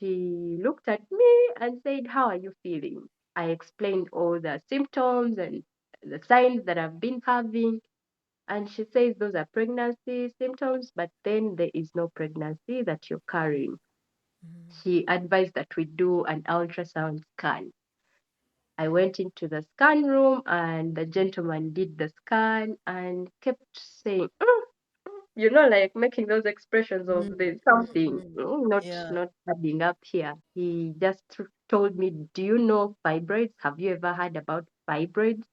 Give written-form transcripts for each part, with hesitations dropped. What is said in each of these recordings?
she looked at me and said, "How are you feeling?" I explained all the symptoms and the signs that I've been having. And she says those are pregnancy symptoms, but then there is no pregnancy that you're carrying. She advised that we do an ultrasound scan. I went into the scan room and the gentleman did the scan and kept saying, like making those expressions of Mm, there's mm, something mm. Yeah. not adding up here. He just told me, "Do you know fibroids? Have you ever heard about fibroids?"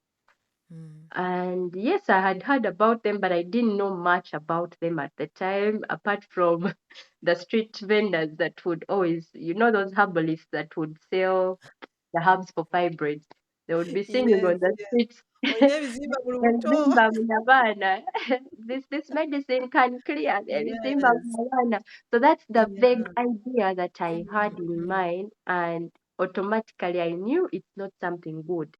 Mm. And yes, I had heard about them, but I didn't know much about them at the time, apart from the street vendors that would always, those herbalists that would sell the herbs for fibroids. They would be singing Yes, on the yes. streets. Onyebiziba mu lubuto. Ebizimba Munabana. This medicine can clear Ebizimba Yes. Munabana. So that's the vague Yeah. idea that I had in Mm. mind, and automatically I knew it's not something good.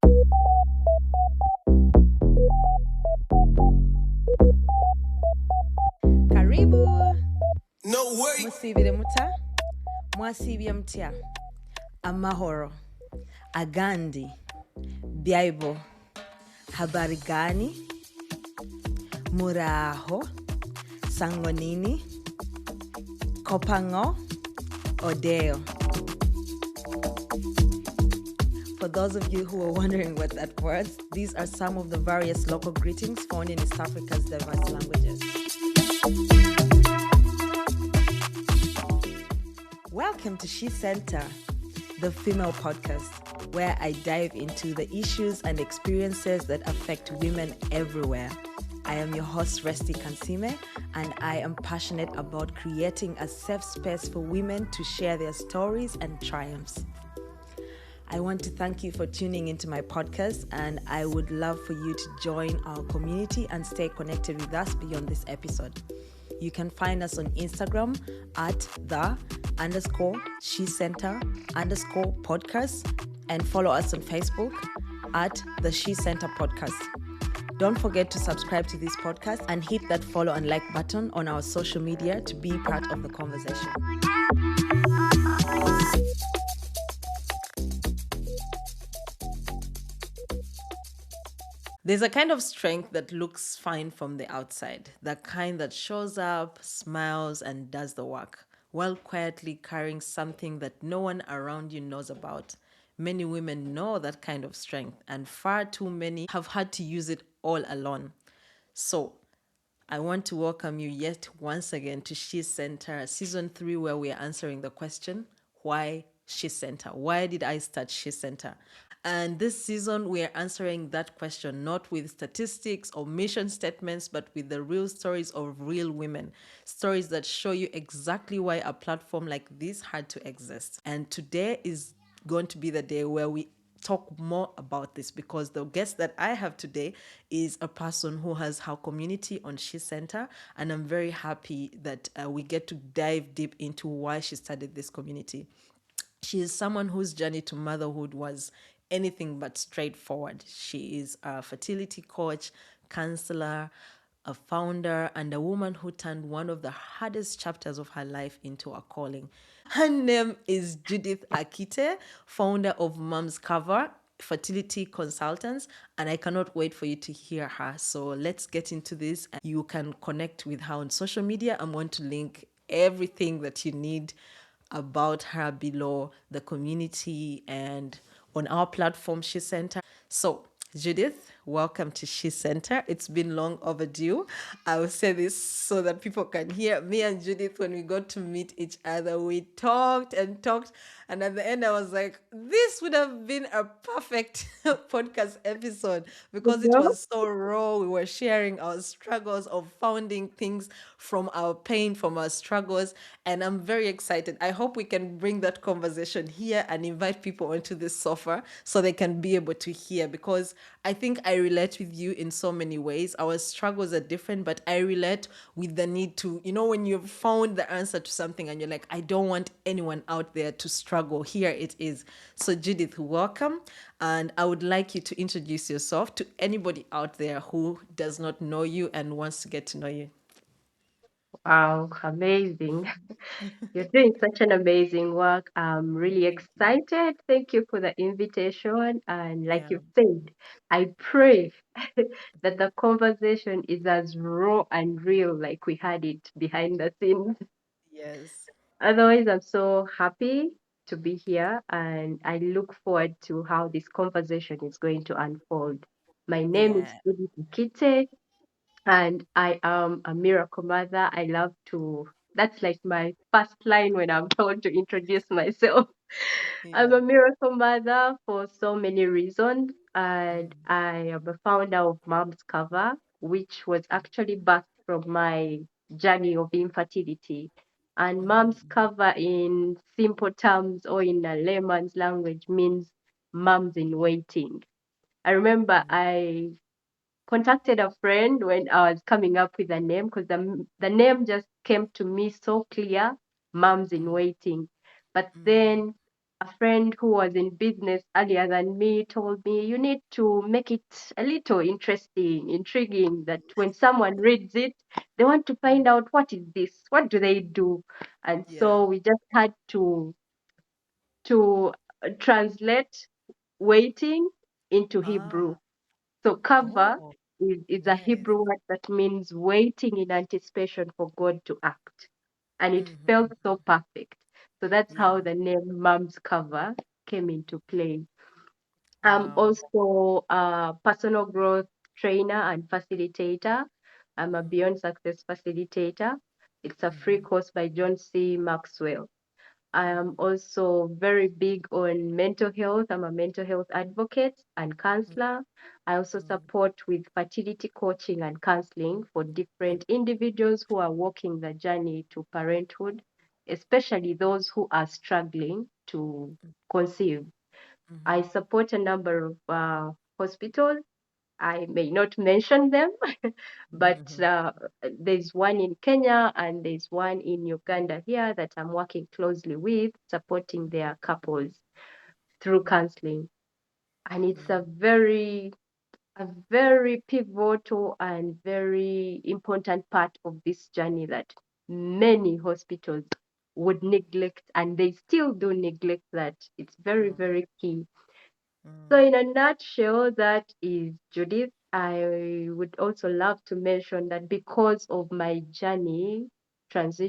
Karibu. No way. Musibire muta. Mwasibye mutya. Amahoro. Agandi. Bible. Habari gani? Muraho. Sangonini. Kopango. Odeo. For those of you who are wondering what that was, these are some of the various local greetings found in East Africa's diverse languages. Welcome to She Center, the female podcast, where I dive into the issues and experiences that affect women everywhere. I am your host, Resti Kansime, and I am passionate about creating a safe space for women to share their stories and triumphs. I want to thank you for tuning into my podcast, and I would love for you to join our community and stay connected with us beyond this episode. You can find us on Instagram at _She Center _podcast, and follow us on Facebook at the She Center Podcast. Don't forget to subscribe to this podcast and hit that follow and like button on our social media to be part of the conversation. There's a kind of strength that looks fine from the outside, the kind that shows up, smiles, and does the work, while quietly carrying something that no one around you knows about. Many women know that kind of strength, and far too many have had to use it all alone. So, I want to welcome you yet once again to She Center, season 3, where we are answering the question, why She Center? Why did I start She Center? And this season, we are answering that question not with statistics or mission statements, but with the real stories of real women. Stories that show you exactly why a platform like this had to exist. And today is going to be the day where we talk more about this, because the guest that I have today is a person who has her community on She Center, and I'm very happy that we get to dive deep into why she started this community. She is someone whose journey to motherhood was anything but straightforward. She is a fertility coach, counselor, a founder, and a woman who turned one of the hardest chapters of her life into a calling. Her name is Judith Akite, founder of Mom's Cover Fertility Consultants, and I cannot wait for you to hear her. So let's get into this. You can connect with her on social media. I'm going to link everything that you need about her below, the community, and on our platform, She Center. So, Judith, welcome to She Center. It's been long overdue. I will say this so that people can hear. Me and Judith, when we got to meet each other, we talked and talked. And at the end, I was like, this would have been a perfect podcast episode, because it was so raw. We were sharing our struggles of founding things, from our pain, from our struggles. And I'm very excited. I hope we can bring that conversation here and invite people onto this sofa so they can be able to hear, because I think I relate with you in so many ways. Our struggles are different, but I relate with the need to, when you've found the answer to something and you're like, I don't want anyone out there to struggle. Here it is. So, Judith, welcome. And I would like you to introduce yourself to anybody out there who does not know you and wants to get to know you. Wow, amazing. You're doing such an amazing work. I'm really Thank you. excited. Thank you for the invitation. And like Yeah. you said, I pray that the conversation is as raw and real like we had it behind the scenes. Yes. Otherwise, I'm so happy to be here and I look forward to how this conversation is going to unfold. My name is Yeah. Judith Akite and I am a miracle mother. I love to, that's like my first line when I'm told to introduce myself. I'm Yeah. a miracle mother for so many reasons, and Mm, I am a founder of Mom's Cover, which was actually birthed from my journey of infertility. And Mom's mm, Cover, in simple terms or in a layman's language, means moms in waiting. I remember mm, I contacted a friend when I was coming up with a name because the name just came to me so clear, Moms in mm, Waiting. But mm. then a friend who was in business earlier than me told me you need to make it a little interesting, intriguing, that when someone reads it, they want to find out what is this? What do they do? And Yeah. so we just had to translate waiting into Hebrew. Ah. So cover Oh, is a yes. Hebrew word that means waiting in anticipation for God to act. And it felt Mm-hmm. so perfect. So that's Yeah. how the name Mom's Cover came into play. I'm Wow. also a personal growth trainer and facilitator. I'm a Beyond Success facilitator. It's a free Mm-hmm. course by John C. Maxwell. I am Mm-hmm. also very big on mental health. I'm a mental health advocate and counselor. I also support with fertility coaching and counseling for different individuals who are walking the journey to parenthood, especially those who are struggling to conceive. I Mm-hmm. support a number of hospitals. I may not mention them, but Mm-hmm. there's one in Kenya and there's one in Uganda here that I'm working closely with, supporting their couples through counseling. And it's a very pivotal and very important part of this journey that many hospitals would neglect, and they still do neglect that. It's very, True. very key. So, Mm, in a nutshell, that is Judith. I would also love to mention that because of my journey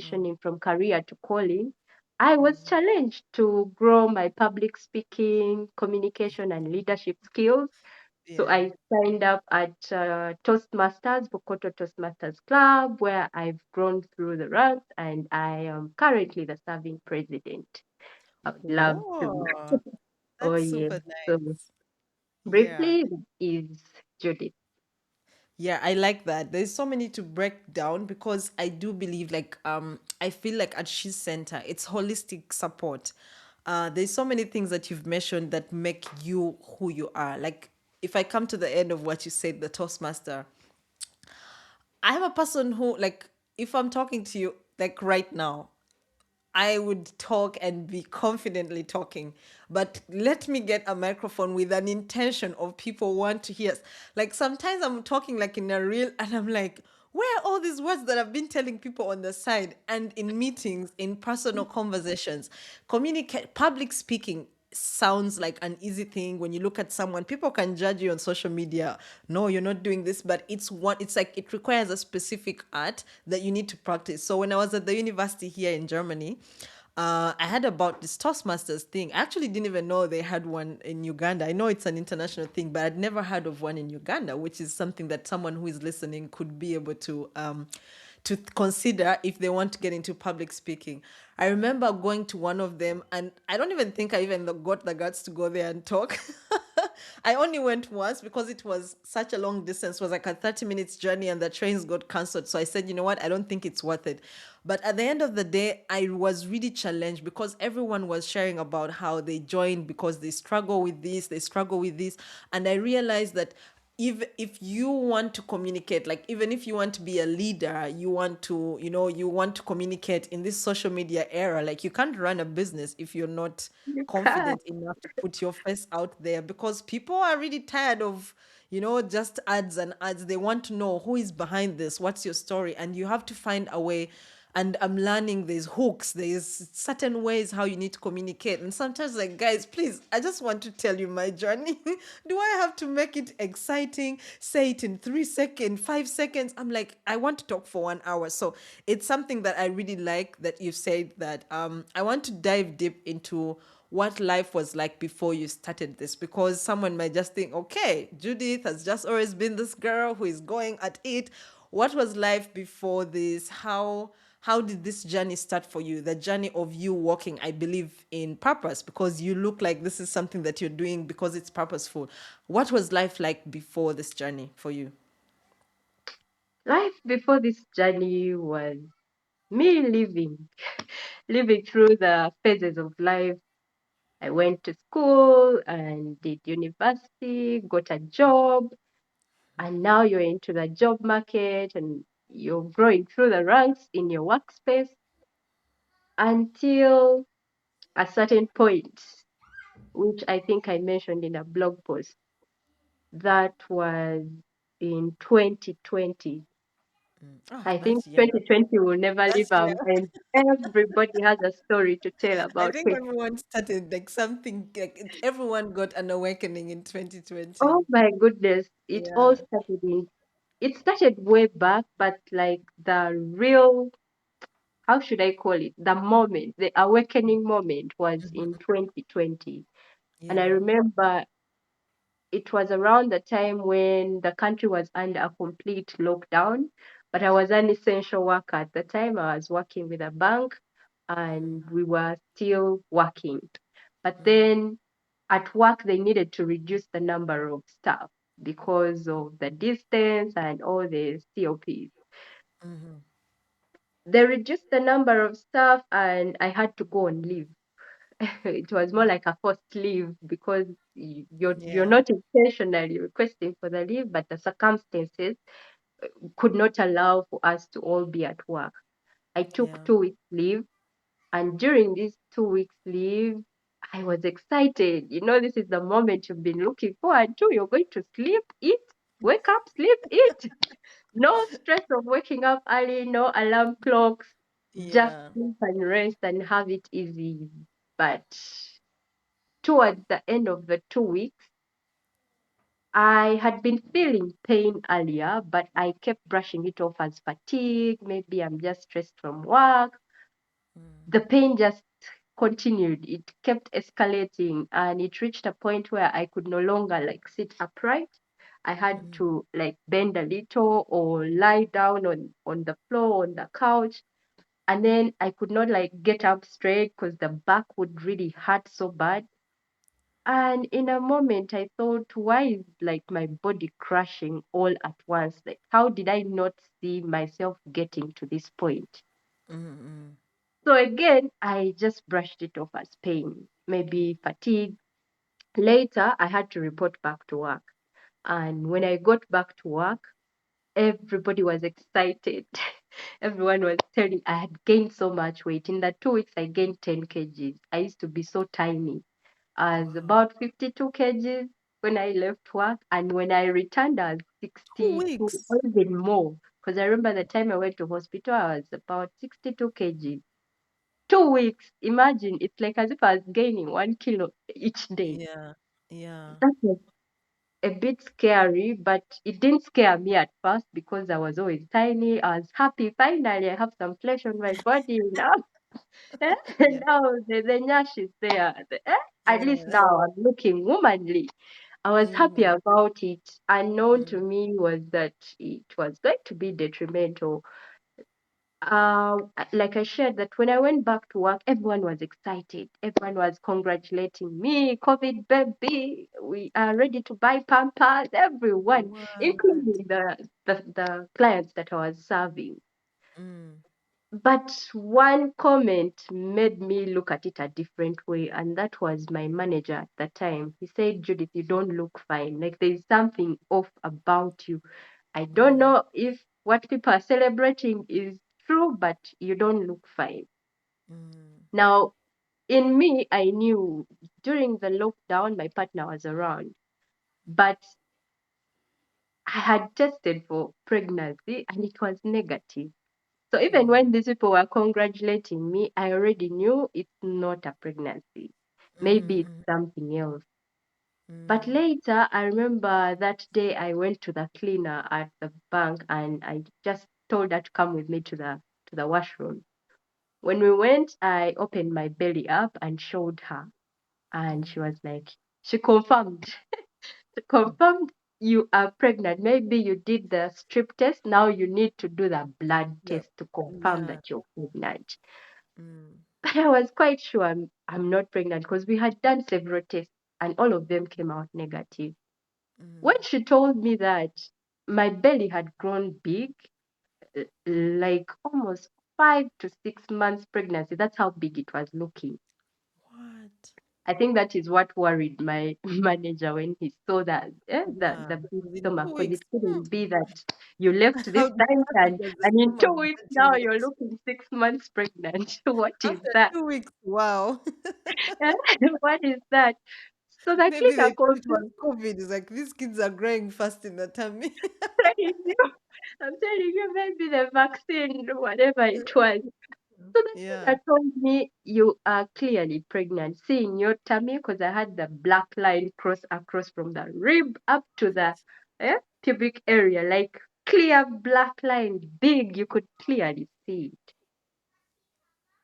mm, transitioning from career to calling, I was mm. challenged to grow my public speaking, communication, and leadership skills. So Yeah. I signed up at Toastmasters, Bokoto Toastmasters Club, where I've grown through the ranks, and I am currently the serving president. I would love to. Oh, Oh, that's yes. super So nice. Yeah. briefly, is Judith. Yeah, I like that. There's so many to break down because I do believe like I feel like at She's Center, it's holistic support. There's so many things that you've mentioned that make you who you are. Like if I come to the end of what you said, the Toastmaster, I'm a person who like if I'm talking to you like right now, I would talk and be confidently talking, but let me get a microphone with an intention of people want to hear. Like sometimes I'm talking like in a real, and I'm like, where are all these words that I've been telling people on the side and in meetings, in personal conversations, communicate, public speaking sounds like an easy thing when you look at someone. People can judge you on social media, no, you're not doing this, but it's like it requires a specific art that you need to practice. So when I was at the university here in Germany, I heard about this Toastmasters thing. I actually didn't even know they had one in Uganda. I know it's an international thing, but I'd never heard of one in Uganda, which is something that someone who is listening could be able to consider if they want to get into public speaking. I remember going to one of them, and I don't even think I even got the guts to go there and talk. I only went once because it was such a long distance. It was like a 30 minutes journey, and the trains got cancelled. So I said, you know what? I don't think it's worth it. But at the end of the day, I was really challenged because everyone was sharing about how they joined because they struggle with this, they struggle with this. And I realized that if you want to communicate, like even if you want to be a leader, you want to, you want to communicate in this social media era, like you can't run a business if you're not You can't. confident enough to put your face out there, because people are really tired of, just ads and ads. They want to know who is behind this, what's your story, and you have to find a way. And I'm learning there's hooks, there's certain ways how you need to communicate. And sometimes, like, guys, please, I just want to tell you my journey. Do I have to make it exciting? Say it in 3 seconds, 5 seconds? I'm like, I want to talk for 1 hour. So it's something that I really like that you said that I want to dive deep into what life was like before you started this, because someone might just think, okay, Judith has just always been this girl who is going at it. What was life before this? How did this journey start for you? The journey of you walking, I believe, in purpose, because you look like this is something that you're doing because it's purposeful. What was life like before this journey for you? Life before this journey was me living through the phases of life. I went to school and did university, got a job, and now you're into the job market and you're growing through the ranks in your workspace until a certain point, which I think I mentioned in a blog post. That was in 2020. Oh, I think that's yeah. 2020 will never leave That's our yeah. minds. Everybody has a story to tell I about think it. everyone started like something, like everyone got an awakening in Oh 2020. my goodness, Yeah. it started way back, but like the real, how should I call it? The moment, the awakening moment was in 2020. And I Yeah. remember it was around the time when the country was under a complete lockdown, but I was an essential worker at the time. I was working with a bank and we were still working. But then at work, they needed to reduce the number of staff because of the distance and all the COPs. They reduced the number of staff and I had to go on leave. It was more like a forced leave because you're Yeah. not intentionally requesting for the leave, but the circumstances could not allow for us to all be at work. I took Yeah. 2 weeks leave, and during this 2 weeks leave, I was excited. You know, this is the moment you've been looking forward to. You're going to sleep, eat, wake up, sleep, eat. No stress of waking up early, no alarm clocks, just Yeah. sleep and rest and have it easy. But towards the end of the 2 weeks, I had been feeling pain earlier, but I kept brushing it off as fatigue. Maybe I'm just stressed from work. The pain just continued. It kept escalating and it reached a point where I could no longer like sit upright. I had to like bend a little or lie down on the floor, on the couch. And then I could not like get up straight because the back would really hurt so bad. And in a moment, I thought, why is like my body crashing all at once? Like, how did I not see myself getting to this point? So again, I just brushed it off as pain, maybe fatigue. Later, I had to report back to work. And when I got back to work, everybody was excited. Everyone was telling I had gained so much weight. In that 2 weeks, I gained 10 kgs. I used to be so tiny. I was about 52 kgs when I left work, and when I returned, I was Two 62, weeks. or even more. Because I remember the time I went to hospital, I was about 62 kgs. 2 weeks, imagine, it's like as if I was gaining 1 kilo each day. Yeah. Yeah. That was a bit scary, but it didn't scare me at first because I was always tiny. I was happy. Finally, I have some flesh on my body now. Yeah. Now the nyash is there. At least Yeah. now I'm looking womanly. I was happy Mm, about it. Unknown to mm, me was that it was going to be detrimental. Like I shared that when I went back to work, everyone was excited. Everyone was congratulating me, COVID baby. We are ready to buy Pampers. Everyone, what? including the clients that I was serving. Mm, But one comment made me look at it a different way, and that was my manager at the time. He said, Judith, you don't look fine. Like there's something off about you. I don't know if what people are celebrating is true, but you don't look fine. Now, in me, I knew during the lockdown, my partner was around, but I had tested for pregnancy and it was negative. So even when these people were congratulating me, I already knew it's not a pregnancy. Maybe it's something else. But later, I remember that day I went to the cleaner at the bank and I just told her to come with me to the washroom. When we went, I opened my belly up and showed her, and she was like, she confirmed, she confirmed you are pregnant. Maybe you did the strip test. Now you need to do the blood Yeah. test to confirm Yeah. that you're pregnant. Mm. But I was quite sure I'm not pregnant because we had done several tests and all of them came out negative. When she told me that my belly had grown big, like almost 5 to 6 months pregnancy, that's how big it was looking. What? I think that is what worried my manager when he saw that Yeah. the big Within stomach, two because it weeks. couldn't be that you left this How time big and, does the and in stomach 2 weeks get to now you're get? looking 6 months pregnant. What is After that? 2 weeks. Wow. What is that? So the Maybe cleaner they called thought it me. was COVID. It's like these kids are growing fast in the tummy. Telling you, I'm telling you, maybe the vaccine, whatever it was. So the Yeah. cleaner told me, you are clearly pregnant. Seeing your tummy, because I had the black line cross across from the rib up to the pubic area, like clear black line, big, you could clearly see it.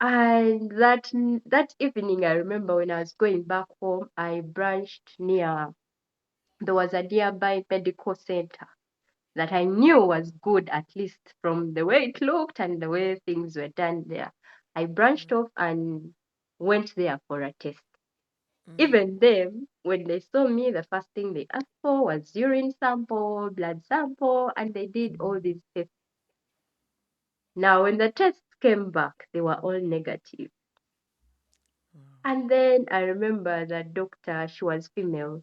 And that evening, I remember when I was going back home, I branched near, there was a nearby medical center that I knew was good, at least from the way it looked and the way things were done there. I branched off and went there for a test. Even them, when they saw me, the first thing they asked for was urine sample, blood sample, and they did all these tests. Now, when the tests came back, they were all negative. And then I remember the doctor, she was female.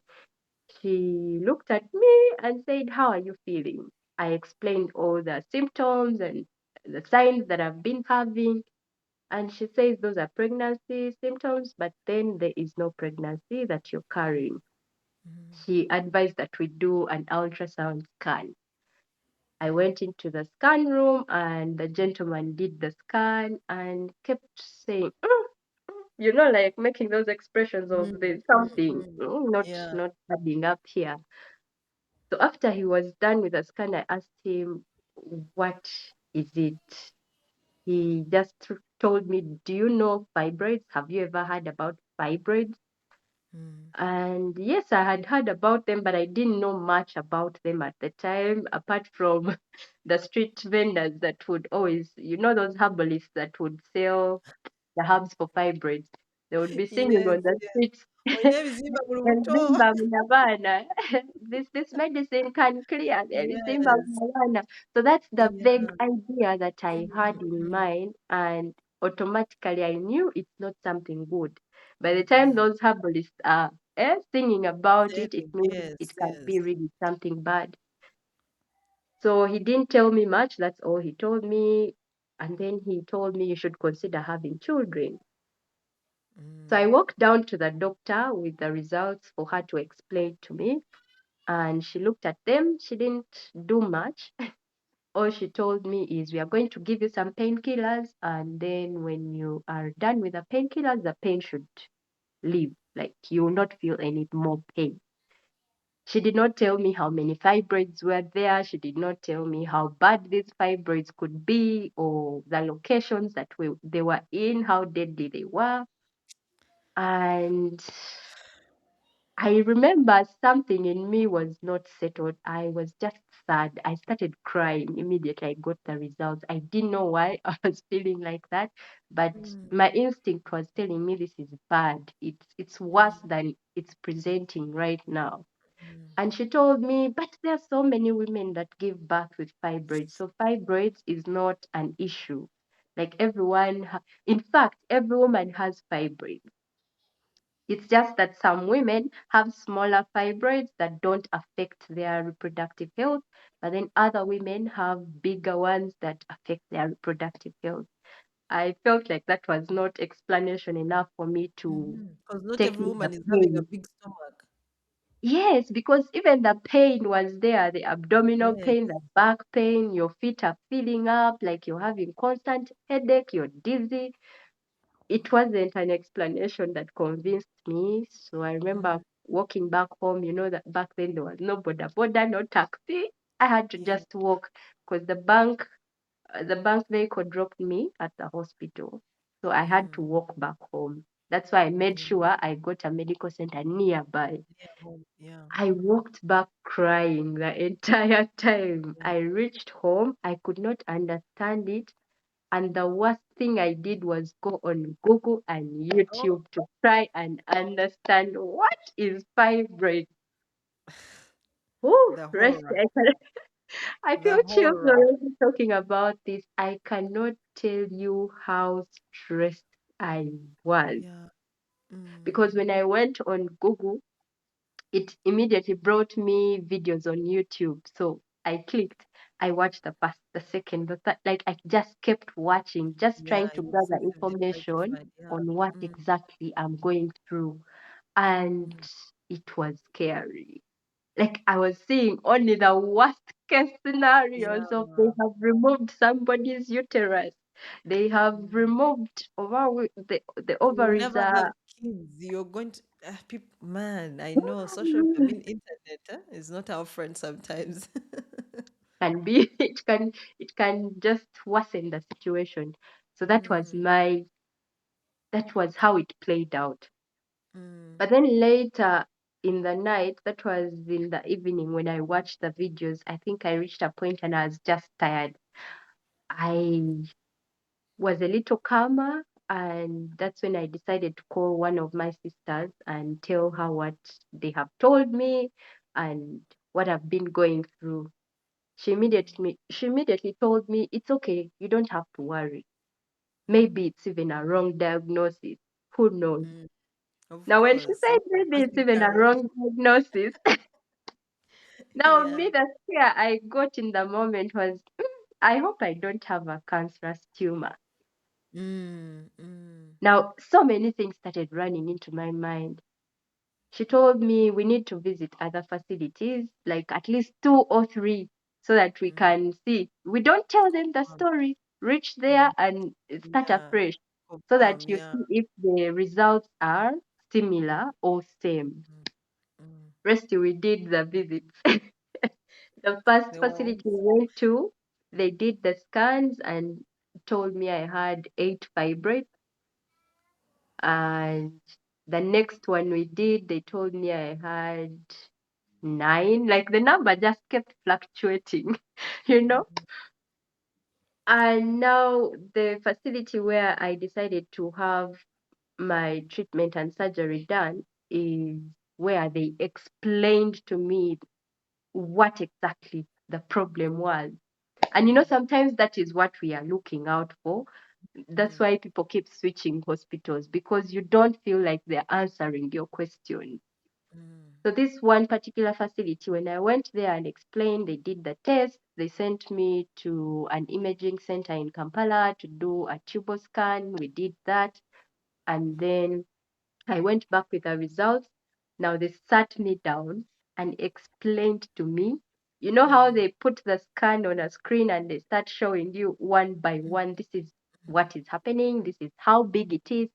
She looked at me and said, how are you feeling? I explained all the symptoms and the signs that I've been having. And she says those are pregnancy symptoms, but then there is no pregnancy that you're carrying. She advised that we do an ultrasound scan. I went into the scan room and the gentleman did the scan and kept saying, like making those expressions of Mm, there's mm, something mm. not Yeah. not adding up here. So after he was done with the scan, I asked him, what is it? He just told me, do you know fibroids? Have you ever heard about fibroids? And yes, I had heard about them, but I didn't know much about them at the time, apart from the street vendors that would always, those herbalists that would sell the herbs for fibroids. They would be singing Yes, on the yes. streets. Onyebiziba mu lubuto. Elzimba Mnabana. This medicine can clear Elzimba Yes. Mnabana. So that's the vague Yeah. idea that I had in Mm, mind, and automatically I knew it's not something good. By the time those herbalists are singing about it, it saving. means Yes, it can yes. be really something bad. So he didn't tell me much. That's all he told me. And then he told me you should consider having children. So I walked down to the doctor with the results for her to explain to me. And she looked at them. She didn't do much. All she told me is, we are going to give you some painkillers. And then when you are done with the painkillers, the pain should leave. Like you will not feel any more pain. She did not tell me how many fibroids were there. She did not tell me how bad these fibroids could be or the locations that they were in, how deadly they were. And I remember something in me was not settled. I was just sad. I started crying immediately I got the results. I didn't know why I was feeling like that, but my instinct was telling me this is bad. It's worse than it's presenting right now. And she told me, but there are so many women that give birth with fibroids. So fibroids is not an issue. Like everyone, in fact, every woman has fibroids. It's just that some women have smaller fibroids that don't affect their reproductive health, but then other women have bigger ones that affect their reproductive health. I felt like that was not explanation enough for me to Because not take every in the woman is having a pain. big stomach. Yes, because even the pain was there, the abdominal Yes. pain, the back pain, your feet are filling up, like you're having constant headache, you're dizzy. It wasn't an explanation that convinced me. So I remember Mm, walking back home, that back then there was no boda boda, no taxi. I had to yeah. just walk because the bank vehicle dropped me at the hospital. So I had to Mm, walk back home. That's why I made yeah. sure I got a medical center nearby. Yeah. Home. Yeah. I walked back crying the entire time. Yeah. I reached home. I could not understand it. And the worst thing I did was go on Google and Oh, YouTube to try and understand what is fibroid. Oh, the rest. horror. I The feel chills horror. already talking about this. I cannot tell you how stressed I was Yeah. Mm, because when I went on Google, it immediately brought me videos on YouTube. So I clicked, I watched the first, the second, the third, like I just kept watching, just yeah. trying to gather Obsessively trying to information find. Yeah. on what Mm, exactly I'm going through. And mm, it was scary. Like I was seeing only the worst case yeah. scenarios of they have removed somebody's uterus. They have Mm. removed the You will ovaries never have are kids. You're going to, people, man, I know social, I mean, internet is not our friend sometimes. can be it can just worsen the situation. So Mm, that was how it played out. mm, But then later in the night, that was in the evening when I watched the videos, I think I reached a point and I was just tired. I was a little calmer, and that's when I decided to call one of my sisters and tell her what they have told me and what I've been going through. She immediately told me it's okay, you don't have to worry. Maybe it's even a wrong diagnosis. Who knows? mm. Of Now when she course, said you maybe must it's be even a carrying. wrong diagnosis, now Yeah. me the scare I got in the moment was I hope I don't have a cancerous tumor. Mm, mm, Now so many things started running into my mind. She told me we need to visit other facilities, like at least two or three, so that we mm. can see. We don't tell them the Confirm. story, reach there Mm, and start yeah. afresh, so that Confirm. you Yeah. see if the results are similar or same. Mm, mm. Rest we did the visits. The first There facility was. we went to, they did the scans and told me I had 8 fibroids. And the next one we did, they told me I had 9. Like the number just kept fluctuating, you know? Mm, And now the facility where I decided to have my treatment and surgery done is where they explained to me what exactly the problem was. And mm, sometimes that is what we are looking out for. That's mm, why people keep switching hospitals because you don't feel like they're answering your question. mm, So this one particular facility, when I went there and explained, they did the test. They sent me to an imaging center in Kampala to do a tubal scan. We did that. And then I went back with the results. Now they sat me down and explained to me. You know how mm, they put the scan on a screen and they start showing you one by one, this is what is happening, this is how big it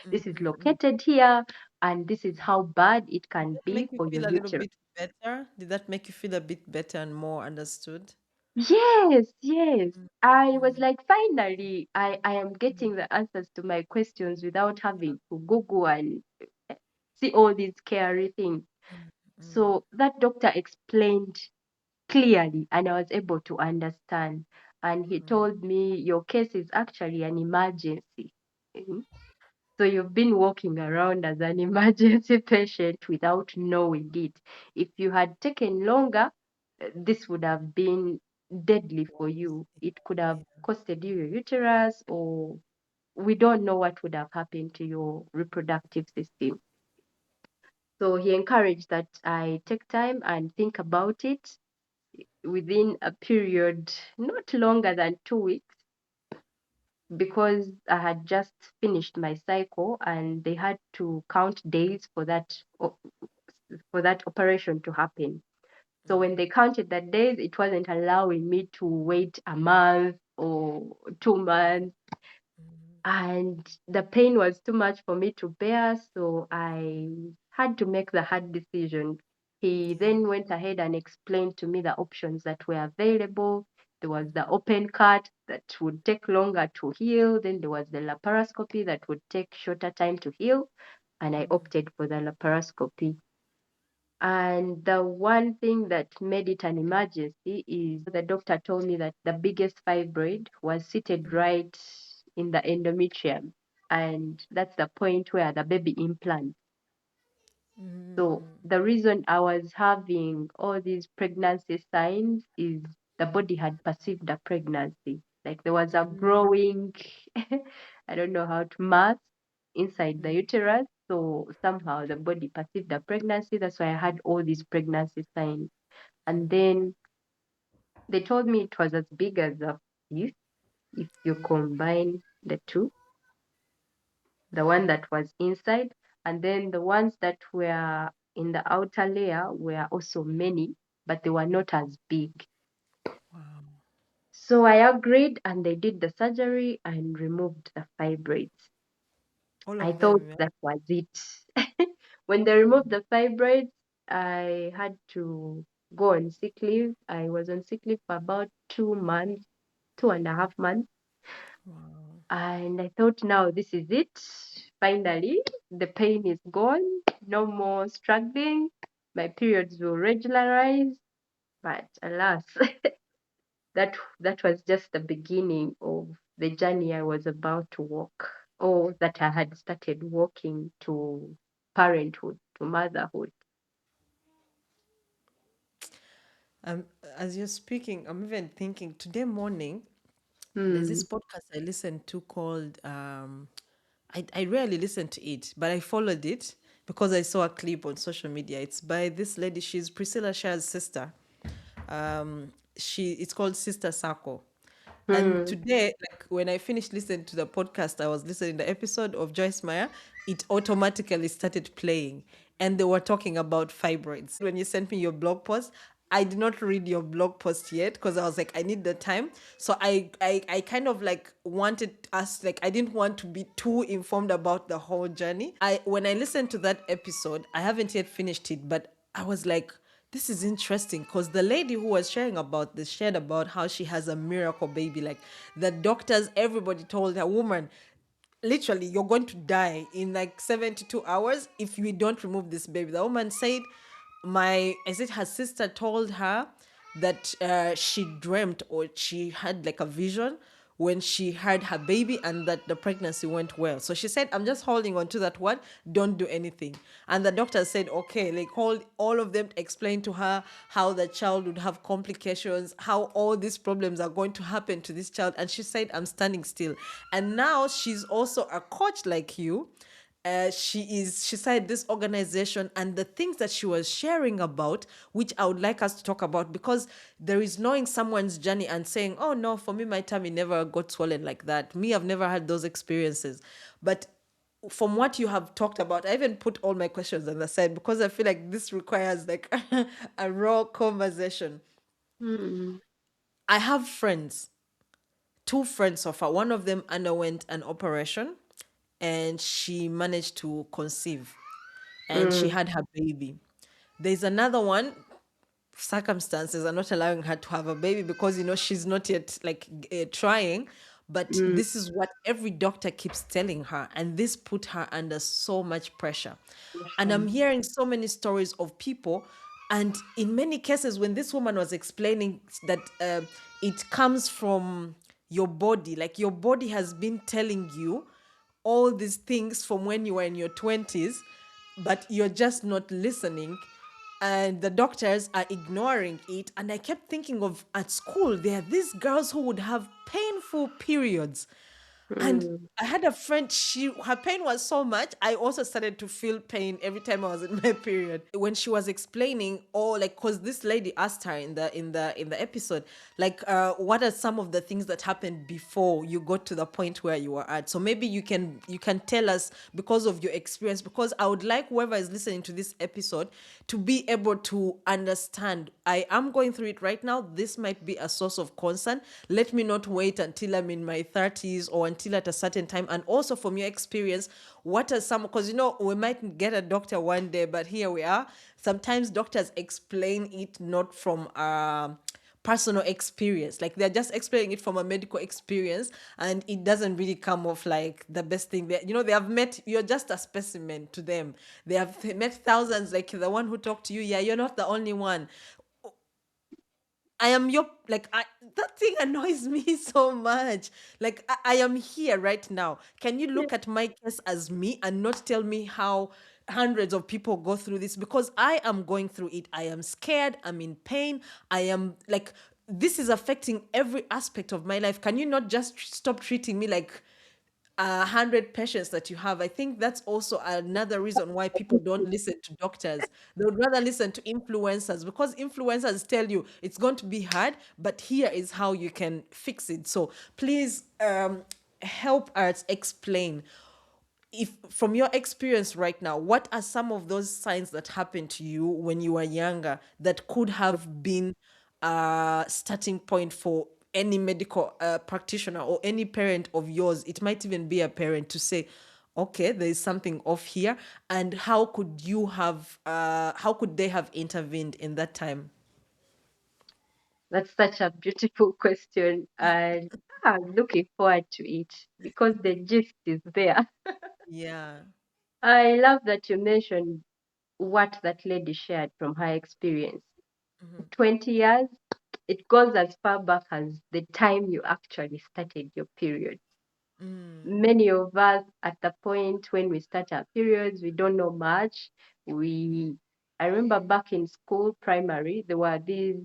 mm, this is mm, mm. located here, and this is how bad it Did can that be make you for your feel a little uterus. bit better? Did that make you feel a bit better and more understood? Yes, yes. Mm, I was mm, like, finally, I am mm, getting the answers to my questions without yeah. having to Google and see all these scary things. Mm, mm, So that doctor explained clearly, and I was able to understand. And he mm, told me, your case is actually an emergency. Mhm. So you've been walking around as an emergency patient without knowing it. If you had taken longer, this would have been deadly for Worse. you. It could have Yeah. costed you your uterus, or we don't know what would have happened to your reproductive system. So he encouraged that I take time and think about it within a period not longer than 2 weeks, because I had just finished my cycle and they had to count days for that operation to happen. So when they counted the days, it wasn't allowing me to wait a month or 2 months, and the pain was too much for me to bear. So I had to make the hard decision. He Yeah. then went ahead and explained to me the options that were available. There was the open cut that would take longer to heal. Then there was the laparoscopy that would take shorter time to heal. And I opted for the laparoscopy. And the one thing that made it an emergency is the doctor told me that the biggest fibroid was seated right in the endometrium. And that's the point where the baby implant. So the reason I was having all these pregnancy signs is the body had perceived a pregnancy. Like there was a growing, I don't know how to mass inside the uterus. So somehow the body perceived a pregnancy. That's why I had all these pregnancy signs. And then they told me it was as big as a fist if you combine the two, the one that was inside, and then the ones that were in the outer layer were also many, but they were not as big. Wow. So I agreed, and they did the surgery and removed the fibroids. All I of thought them, yeah. that was it. When they removed the fibroids, I had to go on sick leave. I was on sick leave for about 2 months, 2.5 months. Wow. And I thought, now this is it. Finally, the pain is gone. No more struggling. My periods will regularize. But alas, that was just the beginning of the journey I was about to walk, or that I had started walking to parenthood, to motherhood. Um, as you're speaking, I'm even thinking today morning, there's this Hmm. podcast I listened to called I rarely listen to it, but I followed it because I saw a clip on social media. It's by this lady, she's Priscilla Shah's sister. It's called Sister Circle. And Hmm. today, like when I finished listening to the podcast, I was listening to the episode of Joyce Meyer. It automatically started playing, and they were talking about fibroids. When you sent me your blog post, I did not read your blog post yet because I was like, I need the time. So I kind of like wanted us, like I didn't want to be too informed about the whole journey. I When I listened to that episode, I haven't yet finished it, but I was like, this is interesting because the lady who was sharing about this shared about how she has a miracle baby. Like the doctors, everybody told her, woman, literally, you're going to die in like 72 hours if you don't remove this baby. The woman said, is it her sister told her that she dreamt or she had like a vision when she had her baby and that the pregnancy went well. So she said, I'm just holding on to that one. Don't do anything. And the doctor said, okay, like hold all of them, explain to her how the child would have complications, how all these problems are going to happen to this child. And she said, I'm standing still. And now she's also a coach like you. She said this organization and the things that she was sharing about, which I would like us to talk about, because there is knowing someone's journey and saying, oh no, for me my tummy never got swollen like that, me, I've never had those experiences. But from what you have talked about, I even put all my questions on the side because I feel like this requires like a raw conversation. Hmm. I have friends, two friends so far. One of them underwent an operation and she managed to conceive and she Hmm. had her baby. There's another one, circumstances are not allowing her to have a baby because she's not yet like trying, but Hmm. this is what every doctor keeps telling her, and this put her under so much pressure. And I'm hearing so many stories of people, and in many cases when this woman was explaining that it comes from your body, like your body has been telling you all these things from when you were in your 20s, but you're just not listening. and the doctors are ignoring it. And I kept thinking of at school, there are these girls who would have painful periods. And Mm. I had a friend, her pain was so much, I also started to feel pain every time I was in my period. When she was explaining, or like, cause this lady asked her in the episode, like, what are some of the things that happened before you got to the point where you were at? So maybe you can tell us because of your experience, because I would like whoever is listening to this episode to be able to understand, I am going through it right now. This might be a source of concern. Let me not wait until I'm in my 30s or until at a certain time. And also from your experience, what are some, because we might get a doctor one day, but here we are. Sometimes doctors explain it not from personal experience, like they're just explaining it from a medical experience, and it doesn't really come off like the best thing. They have met, you're just a specimen to them. They have met thousands, like the one who talked to you. Yeah, you're not the only one. I am your, like, that thing annoys me so much. Like, I am here right now. Can you look at my case as me and not tell me how hundreds of people go through this? Because I am going through it. I am scared. I'm in pain. I am like, this is affecting every aspect of my life. Can you not just stop treating me like 100 patients that you have? I think that's also another reason why people don't listen to doctors. They would rather listen to influencers, because influencers tell you it's going to be hard, but here is how you can fix it. So please, help us explain, if from your experience right now, what are some of those signs that happened to you when you were younger that could have been a starting point for any medical practitioner or any parent of yours? It might even be a parent to say, okay, there is something off here. And how could they have intervened in that time? That's such a beautiful question, and I'm looking forward to it because the gist is there. Yeah. I love that you mentioned what that lady shared from her experience. 20 years, it goes as far back as the time you actually started your period. Many of us, at the point when we start our periods, we don't know much. I remember back in school, primary, there were these,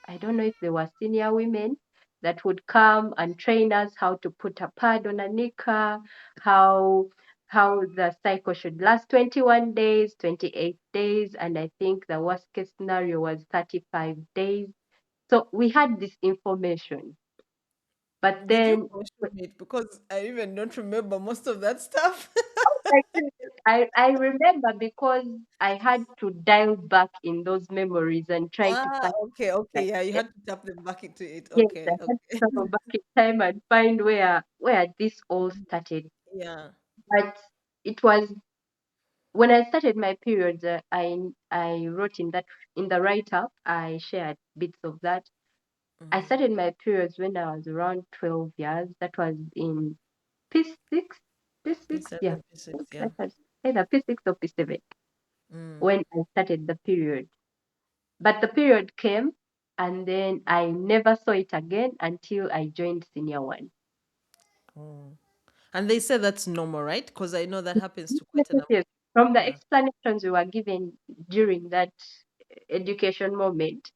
I don't know if they were senior women that would come and train us how to put a pad on a knicker, how how the cycle should last 21 days, 28 days, and I think the worst case scenario was 35 days. So we had this information, but Did you then mention it? Because I even don't remember most of that stuff. my goodness, I remember because I had to dial back in those memories and try to Ah, find okay, okay. like, Yeah, you had to tap them back into it. yes, I Okay, had to okay. travel back in time and find where this all started. Yeah. But it was when I started my periods. I wrote in the write up. I shared bits of that. I started my periods when I was around 12 years. That was in P6, P6, yeah, P7, I P6, think yeah. that was either P6 or P7 when I started the period. But the period came, and then I never saw it again until I joined senior one. And they say that's normal, right? Because I know that happens to Yes, quite a yes, number. yes. From the Yeah. explanations we were given during that education moment,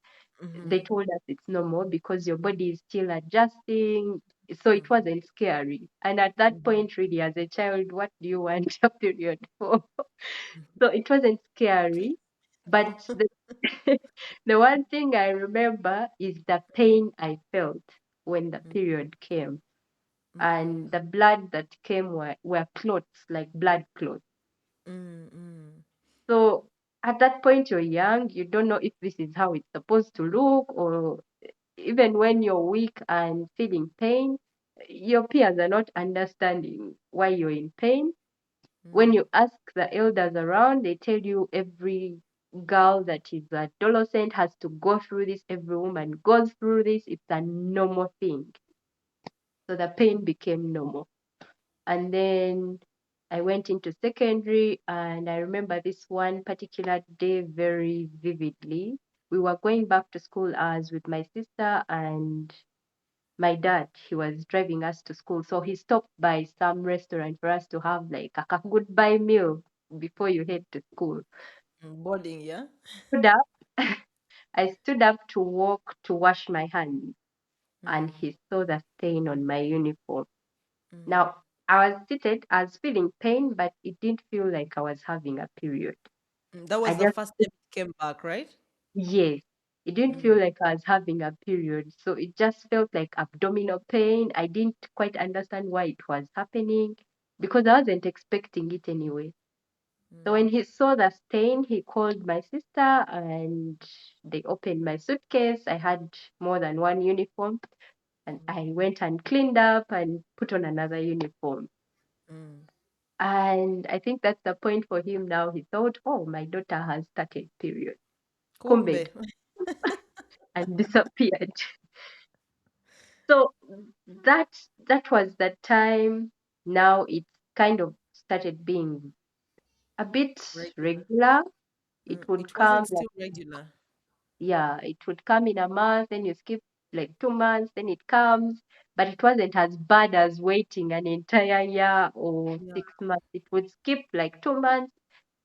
they told us it's normal because your body is still adjusting. So it wasn't scary. And at that point, really, as a child, what do you want a period for? So it wasn't scary. But the one thing I remember is the pain I felt when the period came. And the blood that came were clots, like blood clots. So at that point, you're young, you don't know if this is how it's supposed to look, or even when you're weak and feeling pain, your peers are not understanding why you're in pain. When you ask the elders around, they tell you every girl that is adolescent has to go through this, every woman goes through this, it's a normal thing. So the pain became normal. And then I went into secondary, and I remember this one particular day very vividly. We were going back to school as with my sister and my dad. He was driving us to school. So he stopped by some restaurant for us to have like a goodbye meal before you head to school. Boarding, yeah? Stood up. I stood up to walk to wash my hands, and Mm, he saw the stain on my uniform. mm, Now, I was seated, I was feeling pain, but it didn't feel like I was having a period. That I was the just, first time it came back, right? yes, it didn't feel Mm, like I was having a period. So it just felt like abdominal pain. I didn't quite understand why it was happening because I wasn't expecting it anyway. So mm, when he saw the stain, he called my sister and they opened my suitcase. I had more than one uniform and mm, I went and cleaned up and put on another uniform. mm. And I think that's the point for him now. He thought, oh, my daughter has started period. Kumbe. Kumbe, and disappeared. So that that was the time. Now it kind of started being a bit Regular. regular. It would It come wasn't like, still regular. yeah, it would come in a month, then you skip like 2 months, then it comes, but it wasn't as bad as waiting an entire year or Yeah. 6 months. It would skip like 2 months,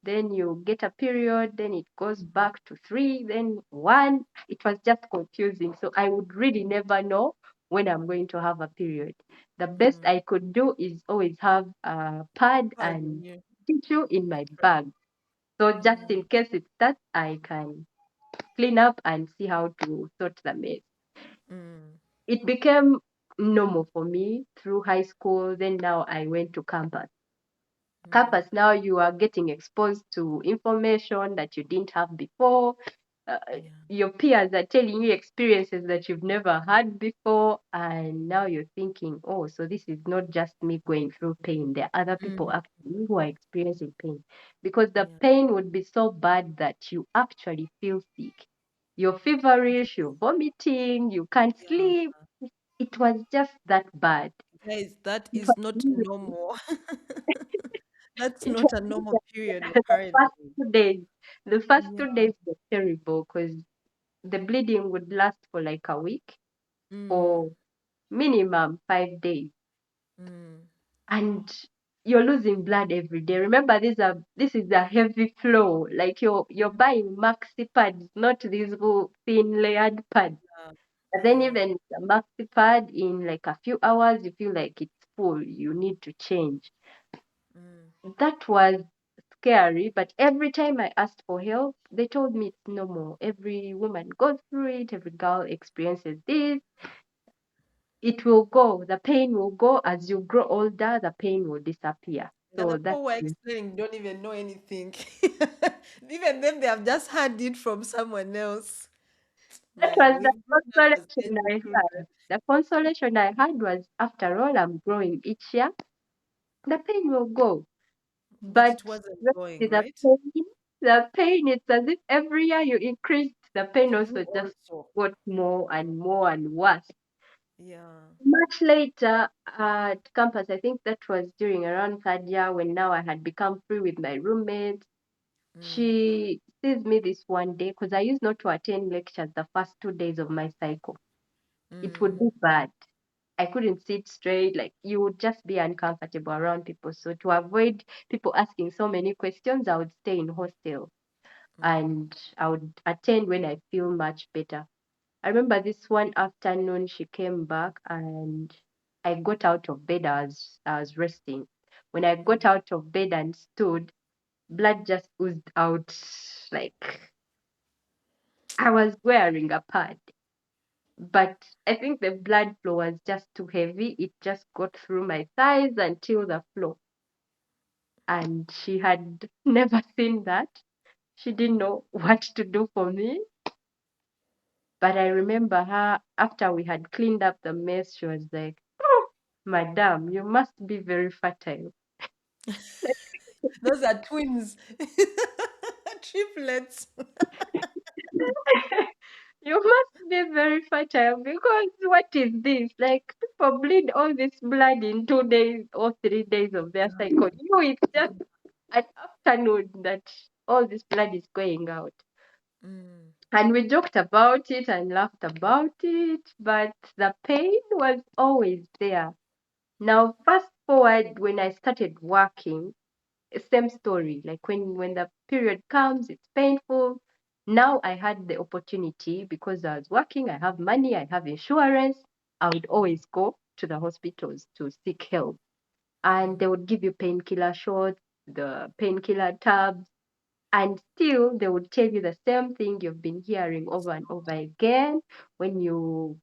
then you get a period, then it goes Mm, back to three, then one. It was just confusing. So I would really never know when I'm going to have a period. The best mm. I could do is always have a pad Pardon and you. tissue in my bag. So just in Mm, case it starts, I can clean up and see how to sort the mess. mm, It became normal for me through high school. Then now I went to mm. campus. Now you are getting exposed to information that you didn't have before. uh, Yeah. your peers are telling you experiences that you've never had before, and now you're thinking, oh, so this is not just me going through pain, there are other people Mm, actually who are experiencing pain, because the yeah. pain would be so bad that you actually feel sick. You're feverish, you're vomiting, you can't Yeah. sleep. It was just that bad. Guys, that It is was not really, normal. That's it not was a really normal period, the first apparently. 2 days. The first Yeah. 2 days were terrible because the bleeding would last for like a week Mm, or minimum 5 days. mm. And you're losing blood every day. Remember, this is a heavy flow. Like you're buying maxi pads, not these little thin layered pads. Yeah. But then Yeah. even the maxi pad in like a few hours, you feel like it's full. You need to change. Mm. That was scary, but every time I asked for help, they told me it's normal. Every woman goes through it, every girl experiences this. It will go, the pain will go as you grow older, the pain will disappear. Yeah, So the that people who are explaining don't even know anything. Even them, they have just heard it from someone else. that Man, was the we've grown up as consolation I educated. had. The consolation I had was, after all, I'm growing each year. The pain will go. But But it wasn't really going, right? the pain, it's as if every year you increase, the pain You also just also. got more and more and worse. Yeah. Much later at campus, I think that was during around third year when now I had become free with my roommate. Mm, She sees me this one day because I used not to attend lectures the first 2 days of my cycle. It would mm, be bad. I couldn't sit straight, like you would just be uncomfortable around people. So to avoid people asking so many questions, I would stay in hostel mm, and I would attend when I feel much better. I remember this one afternoon she came back and I got out of bed. I was resting. When I got mm. out of bed and stood, blood just oozed out. Like I was wearing a pad. But I think the blood flow was just too heavy. It just got through my thighs until the floor. And she had never seen that. She didn't know what to do for me. But I remember her, after we had cleaned up the mess, she was like, oh, Madam, you must be very fertile. Those are twins. Triplets. You must be very fertile because what is this? Like people bleed all this blood in 2 days or 3 days of their cycle. You, it's just an afternoon that all this blood is going out. Mm, And we joked about it and laughed about it, but the pain was always there. Now, fast forward when I started working, same story. Like when the period comes, it's painful. Now I had the opportunity because I was working, I have money, I have insurance. I would always go to the hospitals to seek help. And they would give you painkiller shots, the painkiller tabs, and still they would tell you the same thing you've been hearing over and over again. When you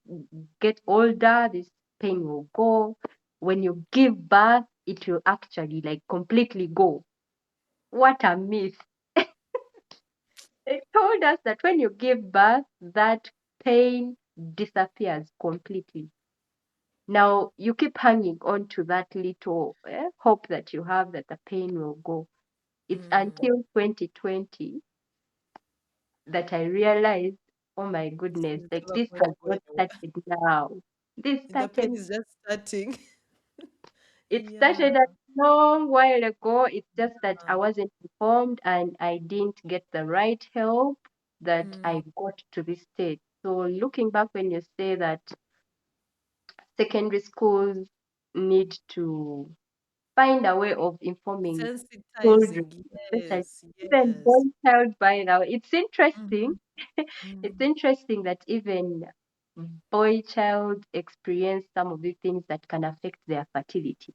get older, this pain will go. When you give birth, it will actually like completely go. What a myth. They told us that when you give birth, that pain disappears completely. Now you keep hanging on to that little hope that you have that the pain will go. It's until 2020 that I realized, oh my goodness, It's like never this going has to go not anywhere. started now. This The pain started, is just starting. it Yeah. started a long while ago. It's just that I wasn't informed and I didn't get the right help that Mm. I got to this stage. So looking back, when you say that secondary schools need to find a way of informing children, Sensitizing. especially Yes. even boy Yes. child by now, it's interesting. Mhm. It's Mm. interesting that even boy child experience some of the things that can affect their fertility.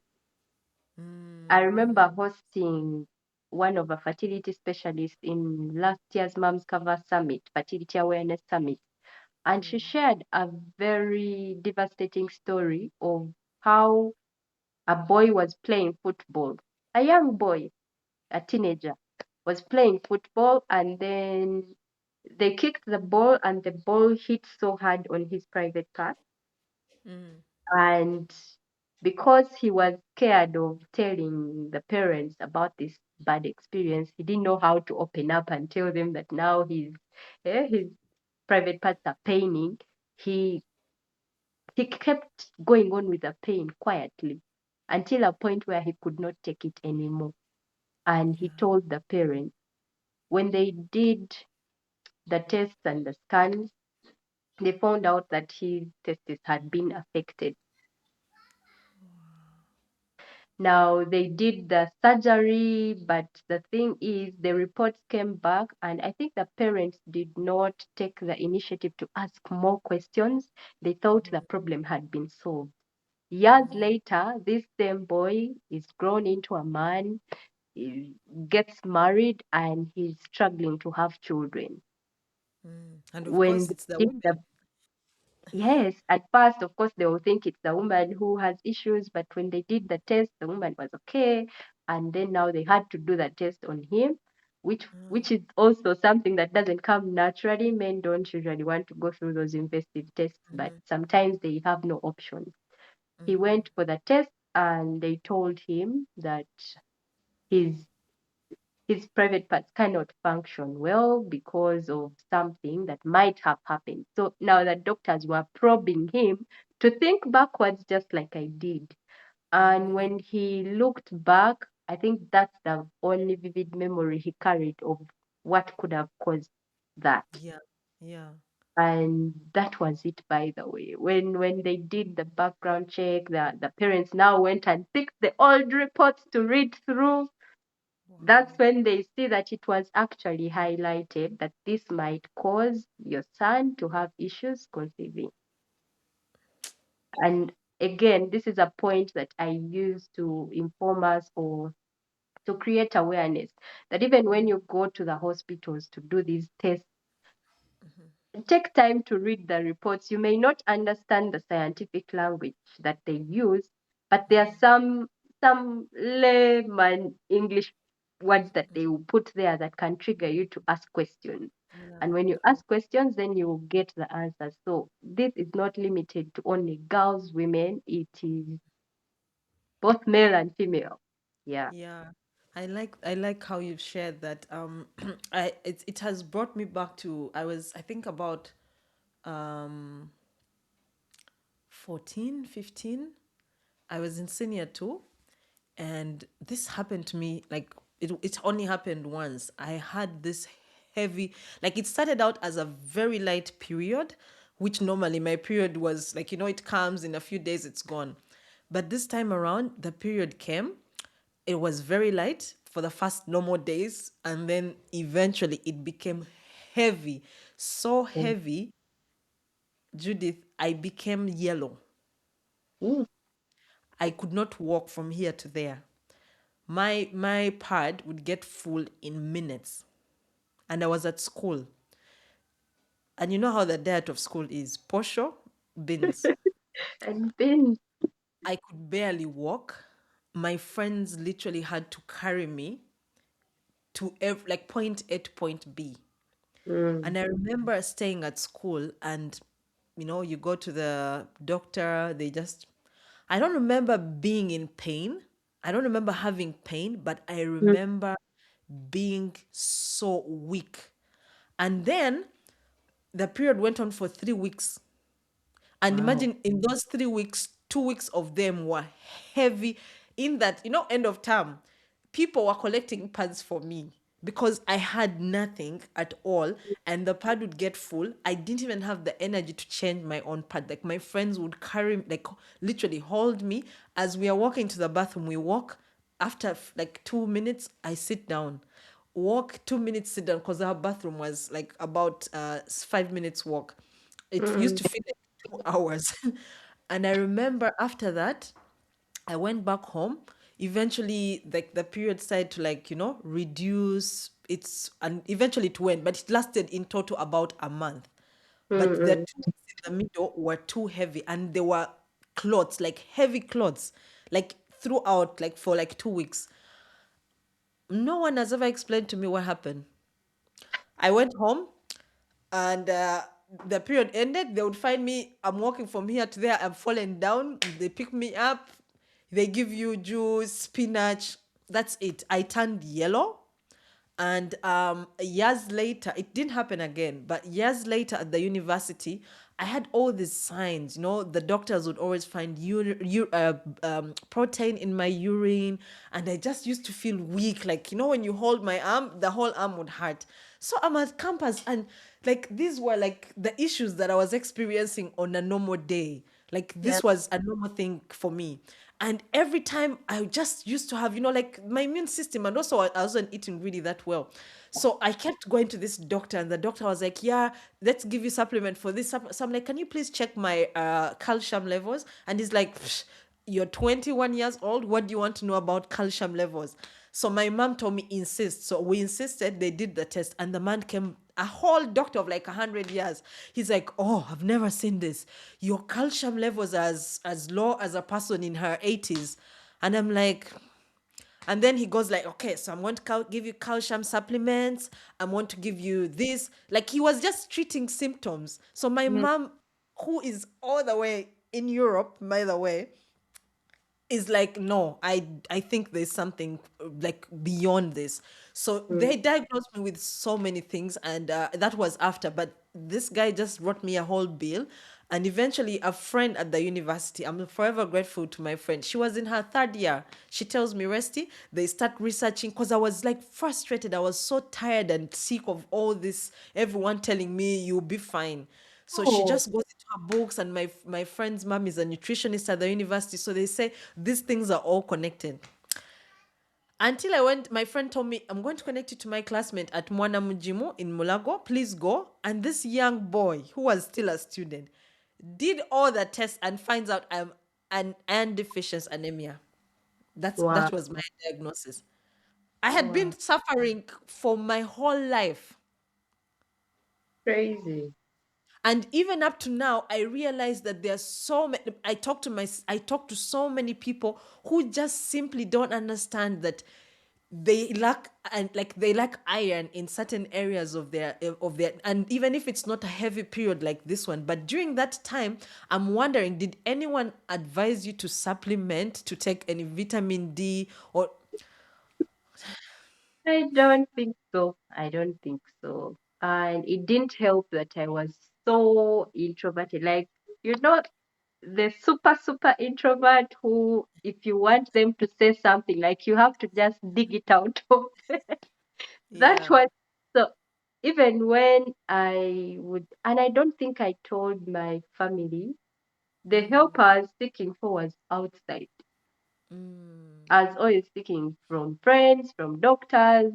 I remember Mm. hosting one of a fertility specialists in last year's Moms Cover Summit, Fertility Awareness Summit, and she shared a very devastating story of how a boy was playing football. A young boy, a teenager, was playing football, and then they kicked the ball and the ball hit so hard on his private part. Mm. And because he was scared of telling the parents about this bad experience, he didn't know how to open up and tell them that now his private parts are paining. He he kept going on with the pain quietly until a point where he could not take it anymore. And he Yeah. told the parents. When they did the tests and the scans, they found out that his testes had been affected. Now they did the surgery, but the thing is, the reports came back, and I think the parents did not take the initiative to ask more questions. They thought the problem had been solved. Years later, this same boy is grown into a man, he gets married, and he's struggling to have children. Mm. And of When course, they it's the did the women. Yes, at first, of course, they will think it's the woman who has issues, but when they did the test, the woman was okay, and then now they had to do the test on him, which is also something that doesn't come naturally. Men don't usually want to go through those invasive tests, but sometimes they have no option. He went for the test, and they told him that his his private parts cannot function well because of something that might have happened. So now the doctors were probing him to think backwards, just like I did. And when he looked back, I think that's the only vivid memory he carried of what could have caused that. Yeah. Yeah. And that was it, by the way. When they did the background check, the parents now went and picked the old reports to read through. That's Wow. when they see that it was actually highlighted that this might cause your son to have issues conceiving. And again, this is a point that I use to inform us or to create awareness that even when you go to the hospitals to do these tests, take time to read the reports. You may not understand the scientific language that they use, but there are some layman English words that they will put there that can trigger you to ask questions. Yeah. And when you ask questions, then you will get the answers. So this is not limited to only girls, women. It is both male and female. Yeah. Yeah. I like how you've shared that. It has brought me back to I think about um 14, 15. I was in senior two, and this happened to me like it only happened once. I had this heavy, like it started out as a very light period, which normally my period was like, it comes in a few days, it's gone. But this time around, the period came, it was very light. for the first normal days, and then eventually it became heavy, so Mm. heavy, Judith, I became yellow. Mm. I could not walk from here to there. My pad would get full in minutes, and I was at school. And you know how the diet of school is: posho, beans. And then, I could barely walk. My friends literally had to carry me to like point A to point B. mm, And I remember staying at school, and you go to the doctor, they just, I don't remember being in pain. I don't remember having pain, but I mm, remember being so weak. And then the period went on for 3 weeks. And wow. imagine, in those 3 weeks, 2 weeks of them were heavy. In that, end of term, people were collecting pads for me because I had nothing at all. And the pad would get full. I didn't even have the energy to change my own pad. Like, my friends would carry, like, literally hold me as we are walking to the bathroom. We walk. After like 2 minutes, I sit down. Walk 2 minutes, sit down, because our bathroom was like about 5 minutes walk. It used Mm, to feel like 2 hours. And I remember after that, I went back home. Eventually, like, the period started to, like, reduce. And eventually it went, but it lasted in total about a month. But the mm, 2 weeks in the middle were too heavy, and there were clots, like heavy clots, like throughout, like for like 2 weeks. No one has ever explained to me what happened. I went home, and the period ended. They would find me, I'm walking from here to there, I'm falling down. They pick me up, they give you juice, spinach. That's it. I turned yellow. And years later, it didn't happen again, but years later at the university, I had all these signs. The doctors would always find protein in my urine, and I just used to feel weak. Like, when you hold my arm, the whole arm would hurt. So I'm at campus, and like, these were like the issues that I was experiencing on a normal day. Like, yeah. this was a normal thing for me. And every time I just used to have, like, my immune system, and also I wasn't eating really that well. So I kept going to this doctor, and the doctor was like, yeah, let's give you supplement for this. So I'm like, can you please check my calcium levels? And he's like, "Psh, you're 21 years old. What do you want to know about calcium levels?" So my mom told me, insist. So we insisted, they did the test, and the man came, a whole doctor of like 100 years. He's like, oh, I've never seen this. Your calcium levels are as low as a person in her 80s. And I'm like, and then he goes like, okay, so I'm going to give you calcium supplements. I'm going to give you this. Like, he was just treating symptoms. So my Mm, mom, who is all the way in Europe, by the way, is like, no, I think there's something like beyond this. So mm, they diagnosed me with so many things, and that was after. But this guy just wrote me a whole bill. And eventually, a friend at the university, I'm forever grateful to my friend. She was in her third year. She tells me, Resty, they start researching, because I was like frustrated. I was so tired and sick of all this, everyone telling me you'll be fine. So she oh, just goes into her books, and my friend's mom is a nutritionist at the university. So they say these things are all connected. Until I went, my friend told me, I'm going to connect you to my classmate at Mwana Mujimu in Mulago. Please go. And this young boy, who was still a student, did all the tests and finds out I'm an iron deficiency anemia. wow. That was my diagnosis. I had been Wow. suffering for my whole life. Crazy. And even up to now, I realize that there are so many. I talk to so many people who just simply don't understand that they lack iron in certain areas of their, and even if it's not a heavy period like this one, but during that time, I'm wondering, did anyone advise you to supplement, to take any vitamin D or? I don't think so. I don't think so. And it didn't help that I was so introverted. Like, you know, the super, super introvert who, if you want them to say something, like you have to just dig it out. That Yeah. was so. Even when I would, and I don't think I told my family, the help I was seeking for was outside. I was always seeking from friends, from doctors,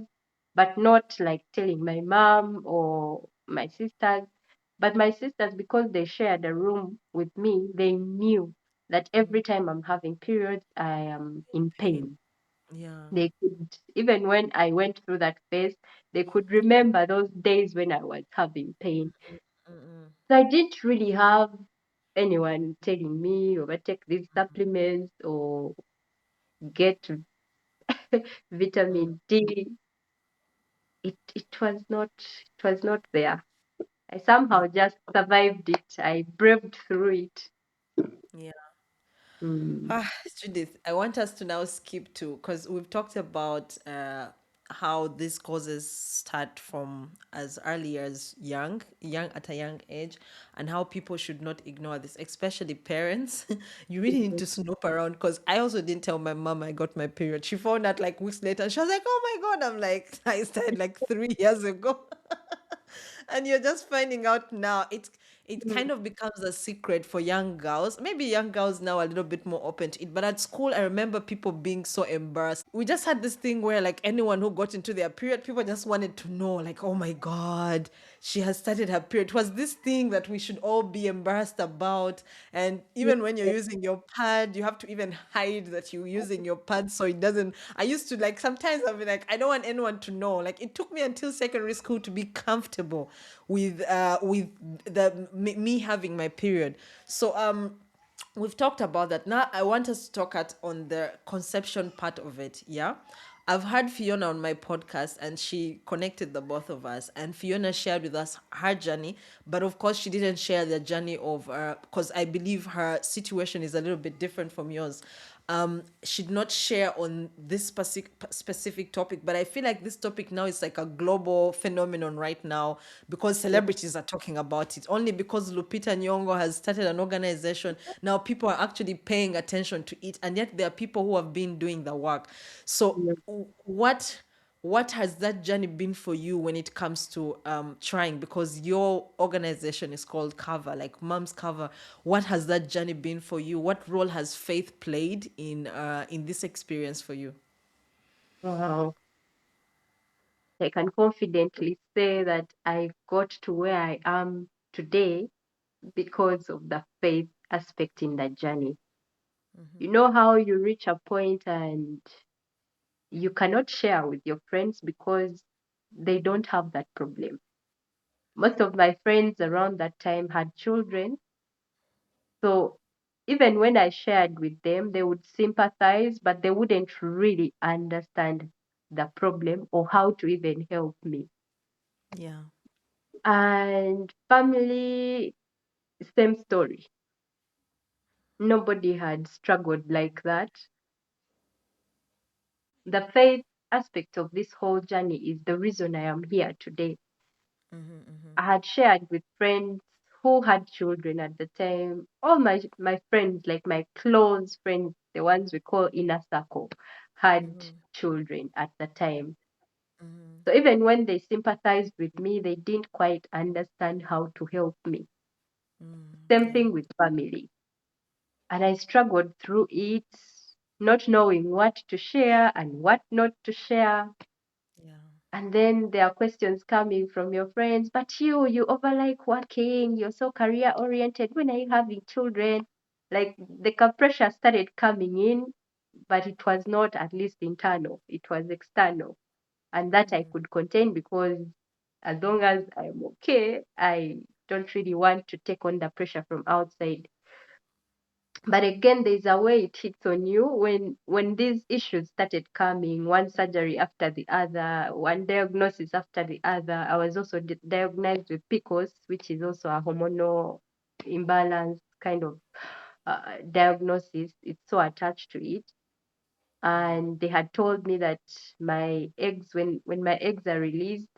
but not like telling my mom or my sisters. But my sisters, because they shared a room with me, they knew that every time I'm having periods, I am in Pain. pain. Yeah. They could, even when I went through that phase, they could remember those days when I was having pain. Mm-mm. So I didn't really have anyone telling me or take these supplements or get Mm. vitamin D. It was not there. I Yeah. somehow just survived it. I braved through it. Yeah. Mm. Ah, Judith, I want us to now skip to, because we've talked about how these causes start from as early as young at a young age, and how people should not ignore this, especially parents. You really need to snoop around, because I also didn't tell my mom I got my period. She found out like weeks later, and she was like, "Oh my God!" I'm like, "I started like 3 years ago." And you're just finding out now. It kind of becomes a secret for young girls. Maybe young girls now are a little bit more open to it, but at school I remember people being so embarrassed. We just had this thing where like anyone who got into their period, people just wanted to know, like, oh my God, she has started her period. It was this thing that we should all be embarrassed about. And Yeah. even when you're using your pad, you have to even hide that you're using your pad so it doesn't. I used to like sometimes I'll be like, I don't want anyone to know. Like it took me until secondary school to be comfortable with me having my period. So we've talked about that. Now I want us to talk on the conception part of it. Yeah. I've had Fiona on my podcast and she connected the both of us. And Fiona shared with us her journey, but of course she didn't share the journey of because I believe her situation is a little bit different from yours. She did not share on this specific topic, but I feel like this topic now is like a global phenomenon right now because celebrities are talking about it. Only because Lupita Nyong'o has started an organization, now people are actually paying attention to it, and yet there are people who have been doing the work. So, what has that journey been for you when it comes to trying? Because your organization is called Cover, like Mom's Cover. What has that journey been for you? What role has faith played in this experience for you? Wow. I can confidently say that I got to where I am today because of the faith aspect in that journey. You know how you reach a point and you cannot share with your friends because they don't have that problem. Most of my friends around that time had children. So even when I shared with them, they would sympathize, but they wouldn't really understand the problem or how to even help me. Yeah. And family, same story. Nobody had struggled like that. The faith aspect of this whole journey is the reason I am here today. I had shared with friends who had children at the time. All my friends, like my close friends, the ones we call inner circle, had children at the time. So even when they sympathized with me, they didn't quite understand how to help me. Same Yeah. thing with family. And I struggled through it, not knowing what to share and what not to share. Yeah. And then there are questions coming from your friends, but you over like working, you're so career oriented. When are you having children? Like the pressure started coming in, but it was not at least internal, it was external. And that I could contain because as long as I'm okay, I don't really want to take on the pressure from outside. But again, there's a way it hits on you when these issues started coming, one surgery after the other, one diagnosis after the other. I was also diagnosed with PCOS, which is also a hormonal imbalance kind of diagnosis. It's so attached to it. And they had told me that my eggs, when my eggs are released,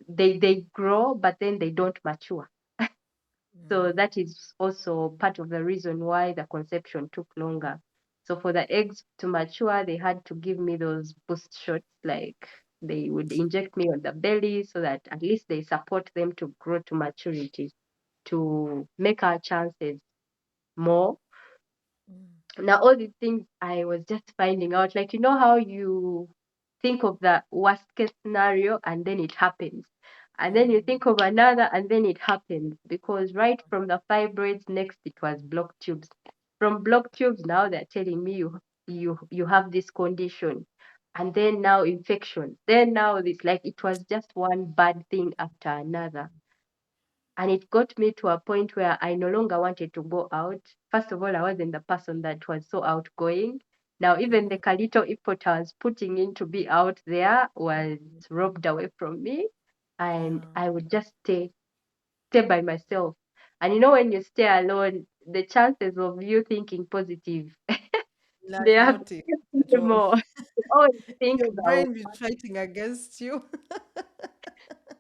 they grow, but then they don't mature. So that is also part of the reason why the conception took longer. So for the eggs to mature, they had to give me those boost shots, like they would inject me on the belly so that at least they support them to grow to maturity, to make our chances more. Now, all these things I was just finding out, like, you know how you think of the worst case scenario and then it happens. And then you Mm, think of another and then it happens. Because right from the fibroids, next it was blocked tubes. From blocked tubes, now they're telling me you have this condition. And then now infection. Then now this, like, it was just one bad thing after another. And it got me to a point where I no longer wanted to go out. First of all, I wasn't the person that was so outgoing. Now, even the little effort I was putting in to be out there was robbed away from me. And yeah. I would just stay by myself. And you know, when you stay alone, the chances of you thinking positive, they I've are noticed at all. more. You always think Your about, brain be fighting against you.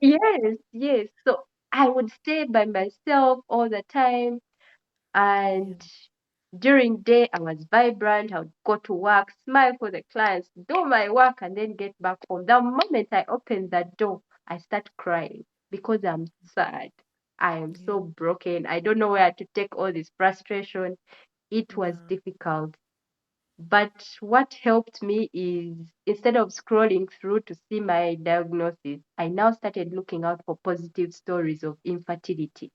yes, yes. So I would stay by myself all the time. Yeah. And during day, I was vibrant. I would go to work, smile for the clients, do my work, and then get back home. The moment I open that door, I start crying because I'm sad. I am Yeah. so broken. I don't know where to take all this frustration. It was Yeah. difficult. But what helped me is instead of scrolling through to see my diagnosis, I now started looking out for positive stories of infertility,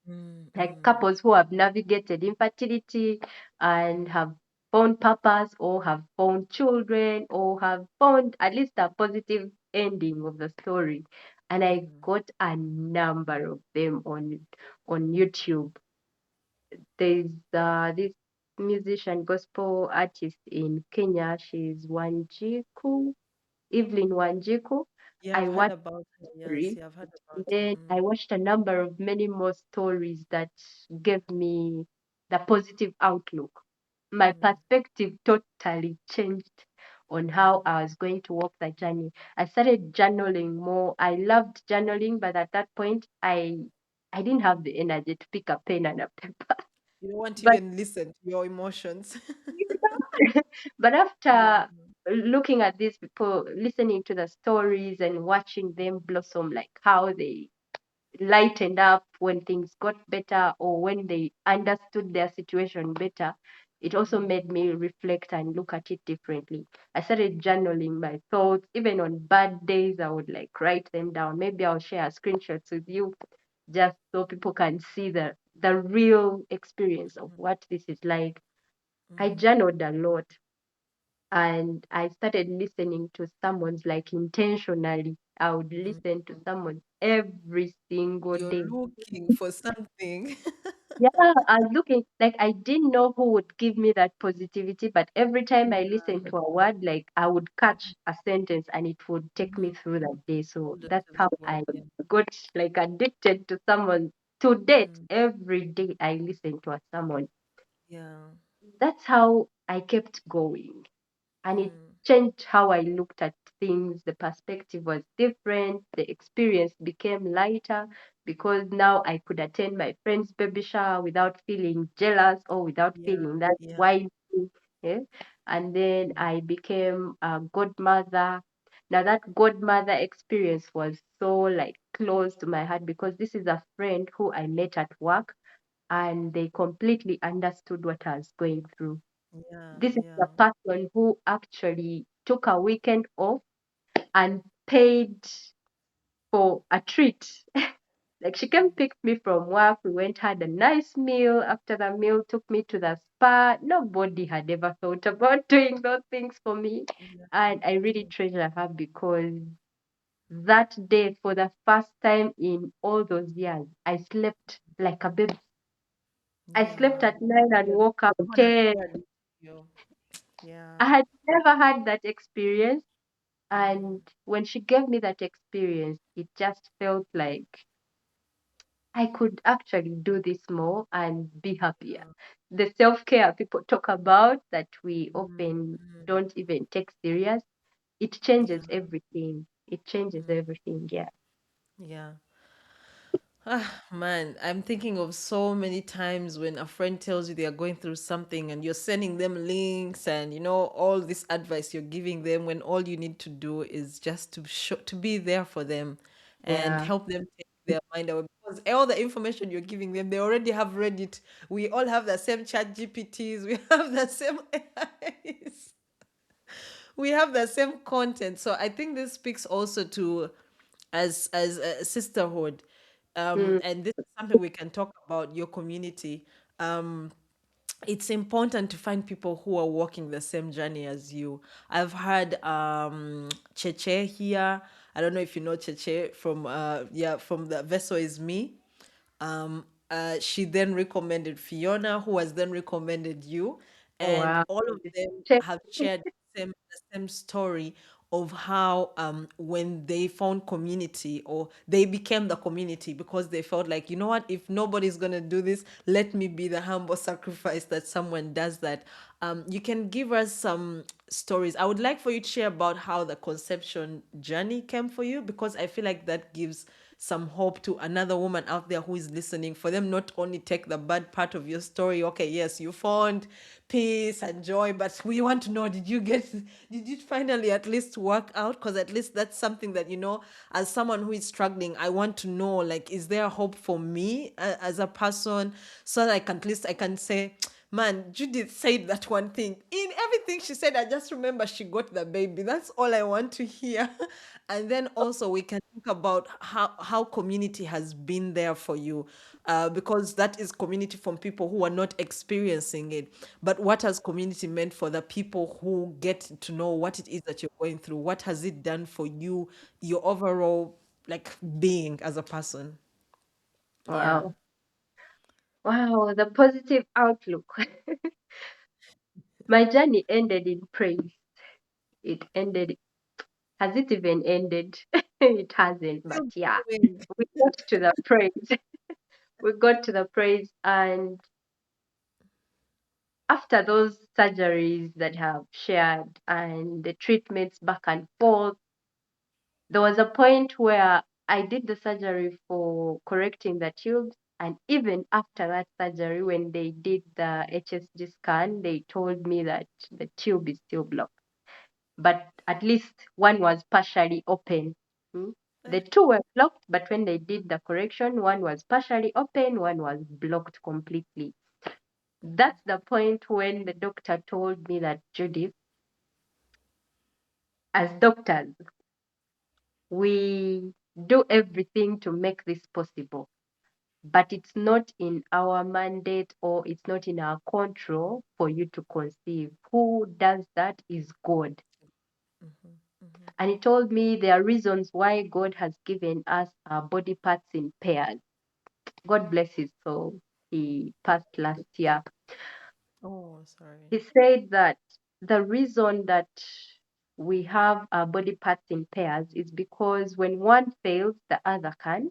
Mm, like mm, couples who have navigated infertility and have found purpose or have found children or have found at least a positive ending of the story. And I mm. got a number of them on YouTube. There's this musician gospel artist in Kenya. She's Wanjiku, Evelyn Wanjiku. Yeah, I I've heard watched about her. Yes, stories. yeah, I've heard about her. Then I watched a number of many more stories that gave me the positive outlook. My Mm, perspective totally changed on how I was going to walk the journey. I started journaling more. I loved journaling, but at that point, I didn't have the energy to pick a pen and a paper. you don't want to But even listen to your emotions. but Yeah. after looking at these people, listening to the stories and watching them blossom, like how they lightened up when things got better or when they understood their situation better, it also Mm, made me reflect and look at it differently. I started journaling my thoughts. Even on bad days, I would like write them down. Maybe I'll share screenshots with you just so people can see the real experience of what this is like. I mm. journaled a lot and I started listening to someone's like intentionally. I would Mm. listen to someone every single You're day. looking for something. Yeah, I was looking like I didn't know who would give me that positivity, but every time I Yeah. listened to a word, like I would catch a sentence and it would take me Mhm. through that day. So Hold on that's to how that word. I Yeah. got like addicted to someone. To date, Mm, every day I listen to a someone. yeah. That's how I kept going. And it Mm, changed how I looked at things. The perspective was different. The experience became lighter because now I could attend my friend's baby shower without feeling jealous or without yeah. feeling that Yeah. why me? Yeah? And then I became a godmother. Now that godmother experience was so like close to my heart because this is a friend who I met at work and they completely understood what I was going through. Yeah. This is the Yeah. person who actually took a weekend off and paid for a treat. Like she came pick me from work. We went had a nice meal. After the meal, took me to the spa. Nobody had ever thought about doing those things for me, Yeah. and I really treasure her because that day, for the first time in all those years, I slept like a baby. I slept Yeah. at 9 and Yeah. woke up Someone has 10. shared with you. Yeah. I had never had that experience. Mm, And when she gave me that experience, it just felt like I could actually do this more and be happier. yeah. The self care people talk about that we Mm, often mm, don't even take serious, it yeah. changes everything. It changes Mm, everything. Yeah. yeah. Ah, man, I'm thinking of so many times when a friend tells you they are going through something and you're sending them links and all this advice you're giving them when all you need to do is just to be there for them and Yeah. help them their mind away because all the information you're giving them, they already have read it. We all have the same chat GPTs, we have the same AIs, we have the same content. So I think this speaks also to as a sisterhood. Mm. And this is something we can talk about your community. Um, it's important to find people who are walking the same journey as you. I've had Cheche here. I don't know if you know Cheche from from the Vessel is Me. She then recommended Fiona, who has then recommended you, Oh, and wow. all of them Check. have shared the same story of how when they found community or they became the community because they felt like, you know what, if nobody's gonna do this, let me be the humble sacrifice that someone does that. You can give us some stories. I would like for you to share about how the conception journey came for you, because I feel like that gives some hope to another woman out there who is listening, for them not only take the bad part of your story. Okay, yes, you found peace and joy, but we want to know, did you finally at least work out? Because at least that's something that, as someone who is struggling, I want to know, like, is there hope for me as a person, so that at least I can say, man, Judith said that one thing. In everything she said, I just remember she got the baby. That's all I want to hear. And then also we can think about how community has been there for you, because that is community from people who are not experiencing it. But what has community meant for the people who get to know what it is that you're going through? What has it done for you, your overall like being as a person? Yeah. Wow. Wow, the positive outlook. My journey ended in praise. It ended. Has it even ended? It hasn't, but Still yeah, going. we got to the praise. We got to the praise, and after those surgeries that have shared and the treatments back and forth, there was a point where I did the surgery for correcting the tubes. And even after that surgery, when they did the HSG scan, they told me that the tube is still blocked. But at least one was partially open. Hmm? The two were blocked, but when they did the correction, one was partially open, one was blocked completely. That's the point when the doctor told me that, Judith, as doctors, we do everything to make this possible, but it's not in our mandate or it's not in our control for you to conceive. Who does that is God. And he told me there are reasons why God has given us our body parts in pairs. God bless his soul. He passed last year. Oh, sorry. He said that the reason that we have our body parts in pairs is because when one fails, the other can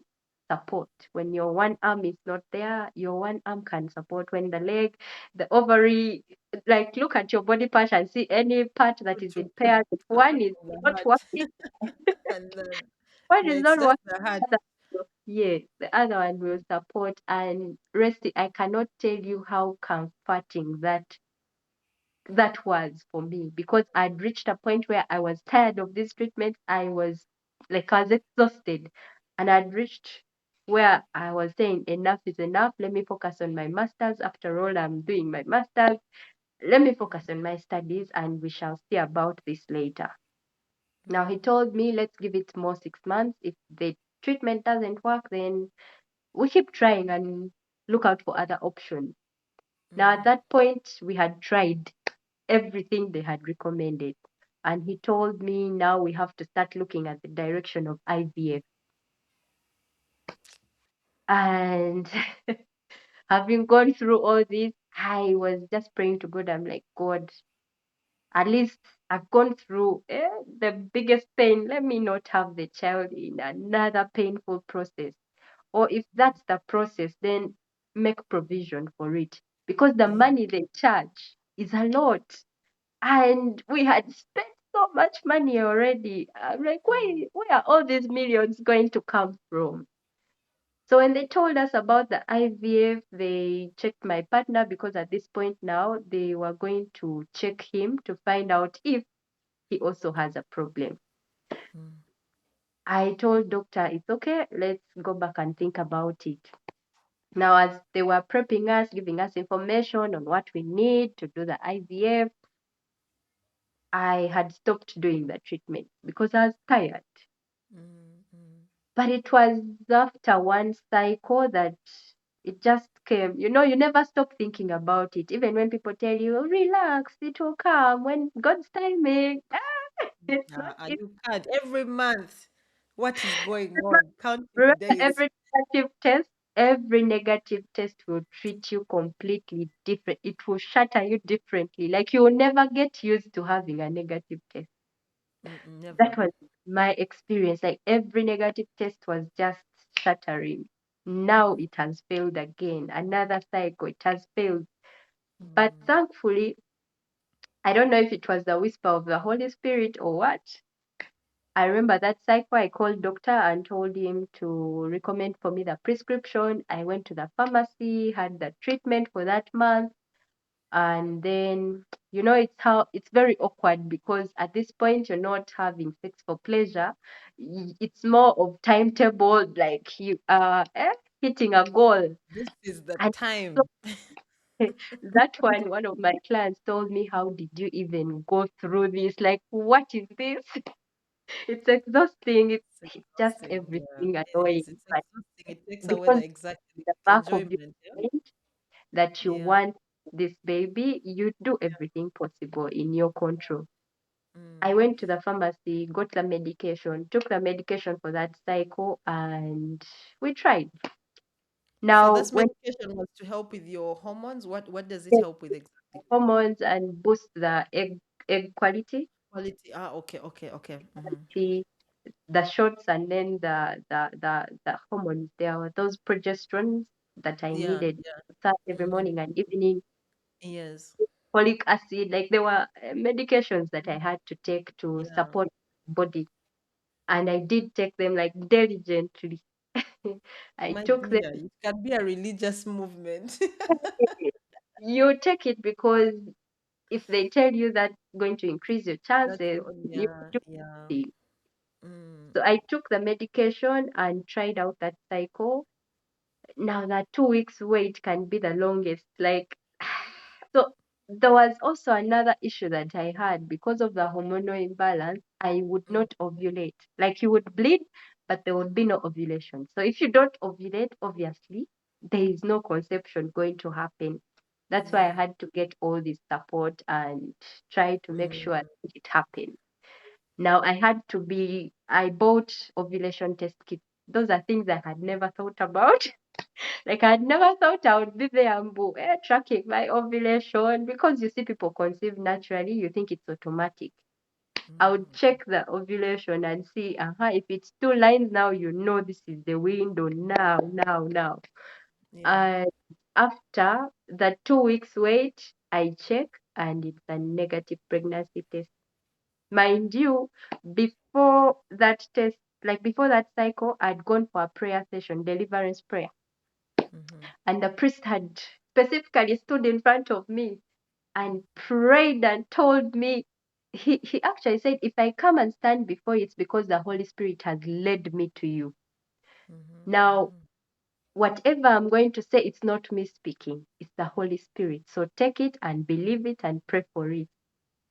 support. When your one arm is not there, your one arm can support. When the leg, the ovary, like look at your body part and see any part that is in pairs. If one is The not heart. working, And then, one yeah, is it's not just working, the heart. the other yes, the other one will support. And rest, I cannot tell you how comforting that was for me, because I'd reached a point where I was tired of this treatment. I was exhausted, and I'd reached where I was saying enough is enough. Let me focus on my masters. After all, I'm doing my masters. Let me focus on my studies, and we shall see about this later. Now he told me, let's give it more 6 months. If the treatment doesn't work, then we keep trying and look out for other options. Now at that point, we had tried everything they had recommended. And he told me, now we have to start looking at the direction of IVF. And having gone through all this, I was just praying to God. I'm like, God, at least I've gone through the biggest pain. Let me not have the child in another painful process. Or if that's the process, then make provision for it. Because the Yeah. money they charge is a lot. And we had spent so much money already. I'm like, where are all these millions going to come from? So when they told us about the IVF, they checked my partner, because at this point now they were going to check him to find out if he also has a problem. I told doctor, it's okay, let's go back and think about it. Now, as they were prepping us, giving us information on what we need to do the IVF, I had stopped doing the treatment because I was tired. Mm-hmm. But it was after one cycle that it just came. You know, you never stop thinking about it. Even when people tell you, relax, it will come when God's timing. It's not easy. You can't every month. What is going on? Counting Remember, days. every negative test will treat you completely different. It will shatter you differently. Like you will never get used to having a negative test. Mm-mm, never. That was my experience. Like every negative test was just shattering. Now it has failed again. Another cycle, it has failed. But Mm. thankfully, I don't know if it was the whisper of the Holy Spirit or what. I remember that cycle, I called doctor and told him to recommend for me the prescription. I went to the pharmacy, had the treatment for that month. And then, it's very awkward because at this point you're not having sex for pleasure. It's more of timetable, like you are hitting a goal. This is the And so time. that one of my clients told me, how did you even go through this? Like, what is this? It's exhausting. It's It's just exhausting. Yeah, everything it annoying. is. It's But exhausting. It takes away because the exactly the back of your enjoyment. Yeah. mind that you Yeah. want this baby, you do everything possible in your control. Mm. I went to the pharmacy, got the medication, took the medication for that cycle, and we tried. So Now, this when medication was to help with your hormones. What does it you get help with exactly? hormones and boost the egg quality, Quality. Ah, okay, okay, okay. Mm-hmm. see the shots, and then the hormones. There were those progesterones that I Yeah, needed yeah. to start every Mm-hmm. morning and evening. Yes. Folic acid, like there were medications that I Mm. had to take to Yeah. support body, and I did take them like diligently. I My took them. dear, it can be a religious movement. You take it because if they tell you that's going to increase your That's chances, your own. you Yeah, do yeah. it. Mm. So I took the medication and tried out that cycle. Now that 2 weeks wait can be the longest. Like, so there was also another issue that I had because of the hormonal imbalance. I would Mm. not ovulate. Like you would bleed, but there would be no ovulation. So if you don't ovulate, obviously there is no conception going to happen. That's why I Yeah. had to get all this support and try to make sure Mm. it happened. Now I bought ovulation test kits. Those are things I had never thought about. Like I'd never thought I would be there and tracking my ovulation because you see people conceive naturally, you think it's automatic. I would Mm. check the ovulation and see, if it's 2 lines now, this is the window now, now, now. Yeah. And after the 2 weeks wait, I check and it's a negative pregnancy test. Mind you, before that test, like before that cycle, I'd gone for a prayer session, deliverance prayer. Mm-hmm. And the priest had specifically stood in front of me and prayed and told me, he actually said, if I come and stand before you, it's because the Holy Spirit has led me to you. Mm-hmm. Now, Mm-hmm. whatever I'm going to say, it's not me speaking, it's the Holy Spirit. So take it and believe it and pray for it.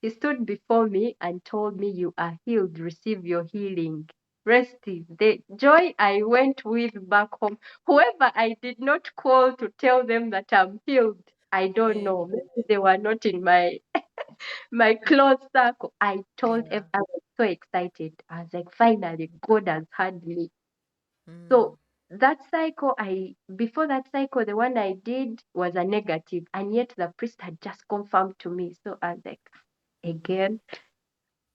He stood before me and told me, you are healed, receive your healing. Rest is the joy I went with back home. Whoever I did not call to tell them that I'm healed, I don't Eh, know. Maybe they were not in my close circle. I told yeah. them I was so excited. I was like, finally, God has heard me. Mm. So that cycle, before that cycle, the one I did was a negative, and yet the priest had just confirmed to me. So I was like, again.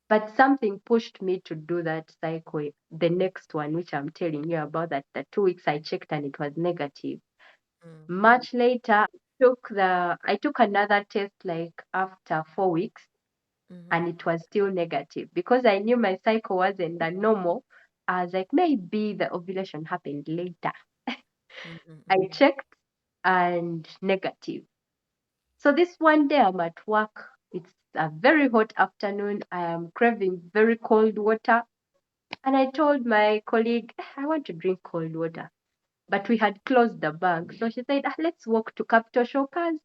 But something pushed me to do that cycle, the next one, which I'm telling you about, that the 2 weeks I checked and it was negative. Mm. Much later, I took another test like after 4 weeks Mm-hmm. and it was still negative because I knew my cycle wasn't the normal. I was like, maybe the ovulation happened later. Mm-hmm. I Mm-hmm. checked and negative. So this one day I'm at work. It's a very hot afternoon. I am craving very cold water. And I told my colleague, I want to drink cold water. But we had closed the bank. So she said, let's walk to Capital Shoppers.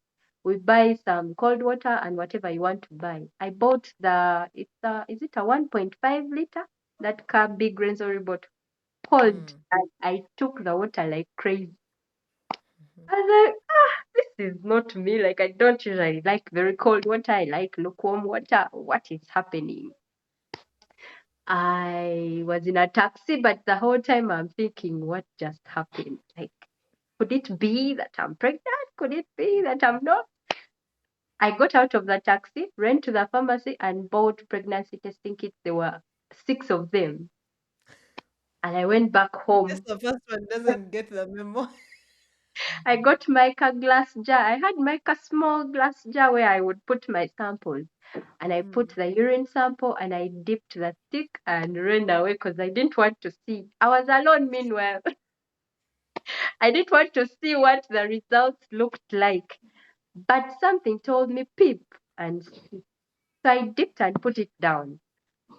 We buy some cold water and whatever you want to buy. I bought is it a 1.5 liter? That car big Renzori bottle. Cold. Mm. And I took the water like crazy. Mhm. I was like, this is not me. Like, I don't usually like very cold water. I like lukewarm water. What is happening? I was in a taxi, but the whole time I'm thinking, what just happened? Like, could it be that I'm pregnant? Could it be that I'm not? I got out of the taxi, ran to the pharmacy, and bought pregnancy testing kits. There were 6 of them. And I went back In case home. the first one doesn't get the memo. I got Mica glass jar. I had Mica small glass jar where I would put my samples. And I put Mm. the urine sample and I dipped the stick and ran away because I didn't want to see. I was alone meanwhile. I didn't want to see what the results looked like. But something told me peep and see. So I dipped and put it down.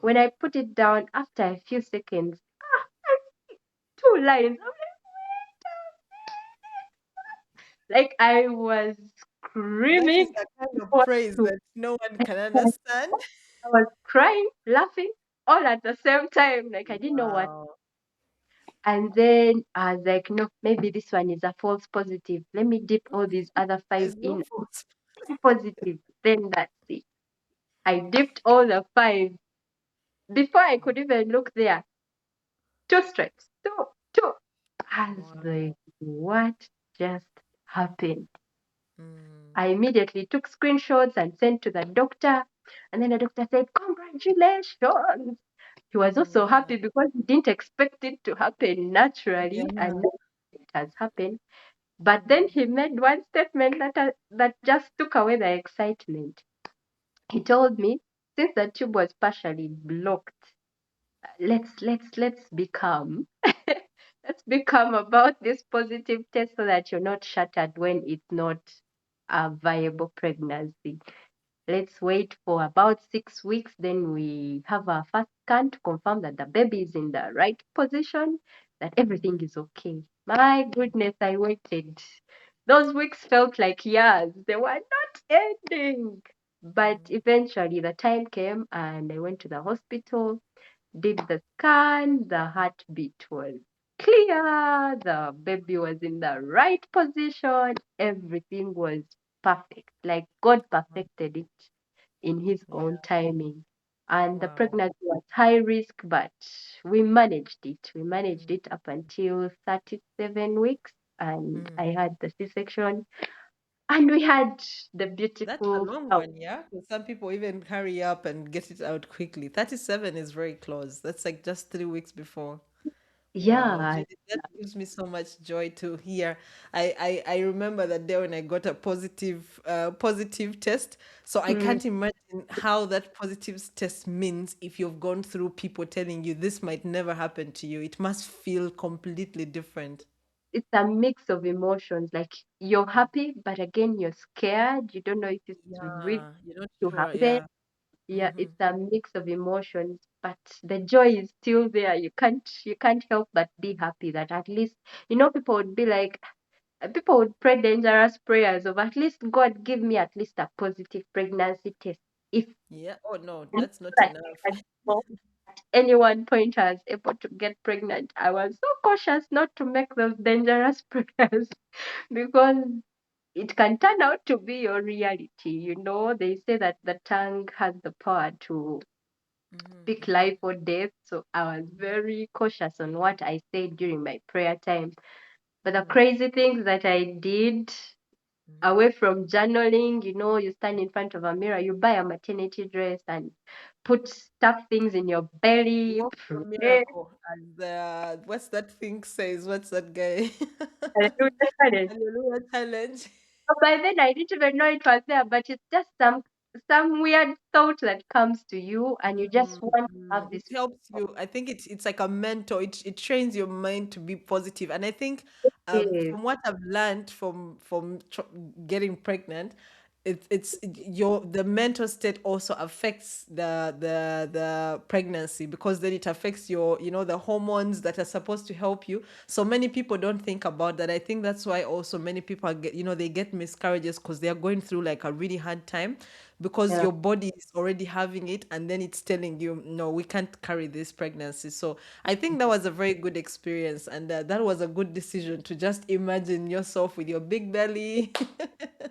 When I put it down, after a few seconds, I see 2 lines. Like I was That is screaming. a kind of I praise that no one can was understand. crying, laughing, all at the same time. Like I didn't know what. Wow. And then I was like, no, maybe this one is a false positive. Let me dip all these other five There's no in fault. positive. Then that's it. I dipped all the five. Before I could even look there, 2 strikes. Two, two. I was Wow. like, what just happened? Mm. I immediately took screenshots and sent to the doctor. And then the doctor said, congratulations. He was also Yeah. happy because he didn't expect it to happen naturally. And Yeah. now it has happened. But then he made one statement that just took away the excitement. He told me, since the tube was partially blocked, let's be calm. Let's be calm about this positive test so that you're not shattered when it's not a viable pregnancy. Let's wait for about 6 weeks. Then we have our first scan to confirm that the baby is in the right position, that everything Mhm. is okay. My goodness, I waited. Those weeks felt like years. They were not ending. But Mhm. eventually the time came and I went to the hospital, did the scan, the heartbeat was clear, the baby was in the right position, everything was perfect. Like God perfected it in His own Yeah. timing. And the Wow. pregnancy was high risk, but we managed it. We managed Mm. it up until 37 weeks, and Mm. I had the C section, and we had the That's a beautiful long out. one, yeah? 'Cause some people even hurry up and get it out quickly. 37 is very close. That's like just 3 weeks before. Wow, Yeah. Judith, that gives me so much joy to hear. I remember that day when I got a positive test. So I Mm, can't imagine how that positive test means if you've gone through people telling you this might never happen to you. It must feel completely different. it's a mix of emotions. Like you're happy, but again, you're scared. You don't know if it's really Yeah, you're not to sure. happen. Yeah. Yeah, Mm-hmm. it's a mix of emotions, but the joy is still there. You can't help but be happy that at least people would be like people would pray dangerous prayers of at least God give me at least a positive pregnancy test. If Yeah. Oh no, I that's not enough. had no at any one point I was able to get pregnant, I was so cautious not to make those dangerous prayers because it can turn out to be your reality. They say that the tongue has the power to speak Mm-hmm. life or death. So I was very cautious on what I said during my prayer time. But the Mm-hmm. crazy things that I did Mm-hmm. away from journaling, you stand in front of a mirror, you buy a maternity dress and put stuff things in your belly, Walk your pray. miracle, as what's that thing says? What's that guy? Hallelujah. Hallelujah challenge. By then I didn't even know it was there, but it's just some weird thought that comes to you and you just Mm, want to mm. have It this. helps you. I think it's like a mentor. It trains your mind to be positive. And I think Yes. from what I've learned from getting pregnant, your the mental state also affects the pregnancy, because then it affects your, the hormones that are supposed to help you. So many people don't think about that. I think that's why also many people get, they get miscarriages, because they are going through like a really hard time, because Yeah. your body is already having it, and then it's telling you, no, we can't carry this pregnancy. So I think that was a very good experience, and that was a good decision to just imagine yourself with your big belly.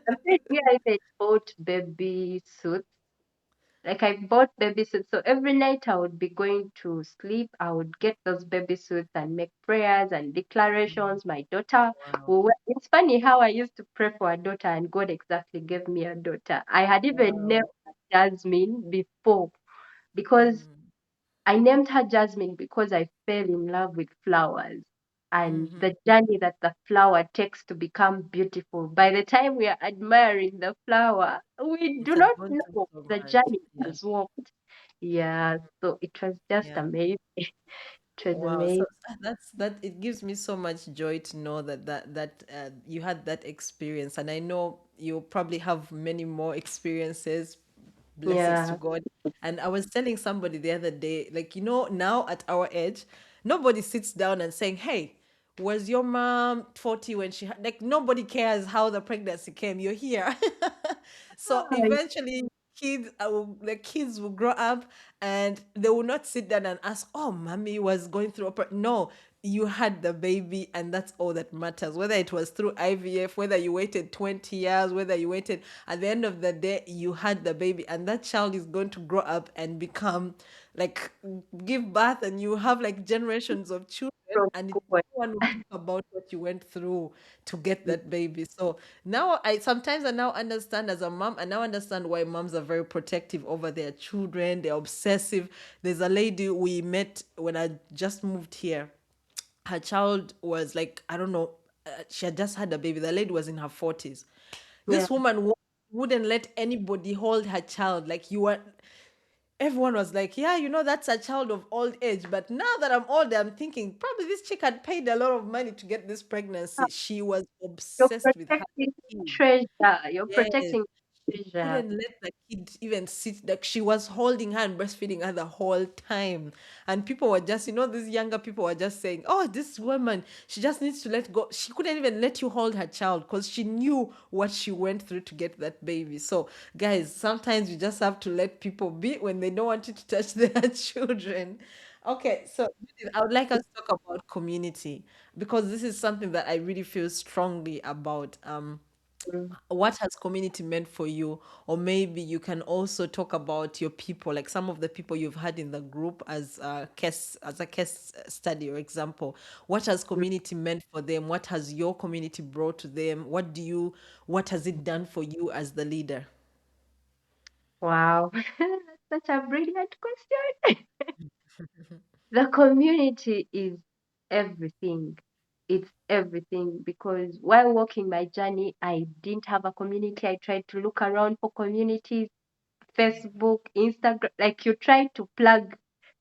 And then here I even bought baby suits. Like I bought baby suits. So every night I would be going to sleep. I would get those baby suits and make prayers and declarations. My daughter Wow. will wear. It's funny how I used to pray for a daughter and God exactly gave me a daughter. I had even named Wow. her Jasmine before because I named her Jasmine because I fell in love with flowers and Mm-hmm. the journey that the flower takes to become beautiful. By the time we are admiring the flower, we It do has not gone through know so the much. journey it Yeah. has walked. Yeah, so it was just Yeah. amazing. It was Wow. So amazing. that it gives me so much joy to know that you had that experience, and I know you probably have many more experiences. Blessings to Yeah. God. And I was telling somebody the other day, like, now at our age, nobody sits down and saying, "Hey, was your mom 40 when she had," like, nobody cares how the pregnancy came. You're here. So Hi. eventually the kids will grow up, and they will not sit down and ask, "Oh, mommy was going through no, you had the baby, and that's all that matters, whether it was through IVF, whether you waited 20 years, whether you waited. At the end of the day, you had the baby, and that child is going to grow up and become like, give birth, and you have like generations of children, From and no God. one will talk about what you went through to get that baby. So now I now understand, as a mom, I now understand why moms are very protective over their children. They're obsessive. There's a lady we met when I just moved here. Her child was like, I don't know, she had just had a baby. The lady was in her 40s. Yeah. This woman wouldn't let anybody hold her child. Like, everyone was like, yeah, that's a child of old age. But now that I'm older, I'm thinking probably this chick had paid a lot of money to get this pregnancy. She was You're obsessed with her protecting kid. treasure. You're Yes. protecting She treasure. couldn't let the kid even sit. Like, she was holding her and breastfeeding her the whole time. And people were just, these younger people were just saying, "Oh, this woman, she just needs to let go." She couldn't even let you hold her child, because she knew what she went through to get that baby. So, guys, sometimes you just have to let people be when they don't want you to touch their children. Okay, so Judith, I would like us to talk about community, because this is something that I really feel strongly about. Mm. What has community meant for you? Or maybe you can also talk about your people, like some of the people you've had in the group as a case study or example. What has community meant for them? What has your community brought to them? What has it done for you as the leader? Wow. That's such a brilliant question. The community is everything. It's everything because while walking my journey, I didn't have a community. I tried to look around for communities, Facebook, Instagram, like you try to plug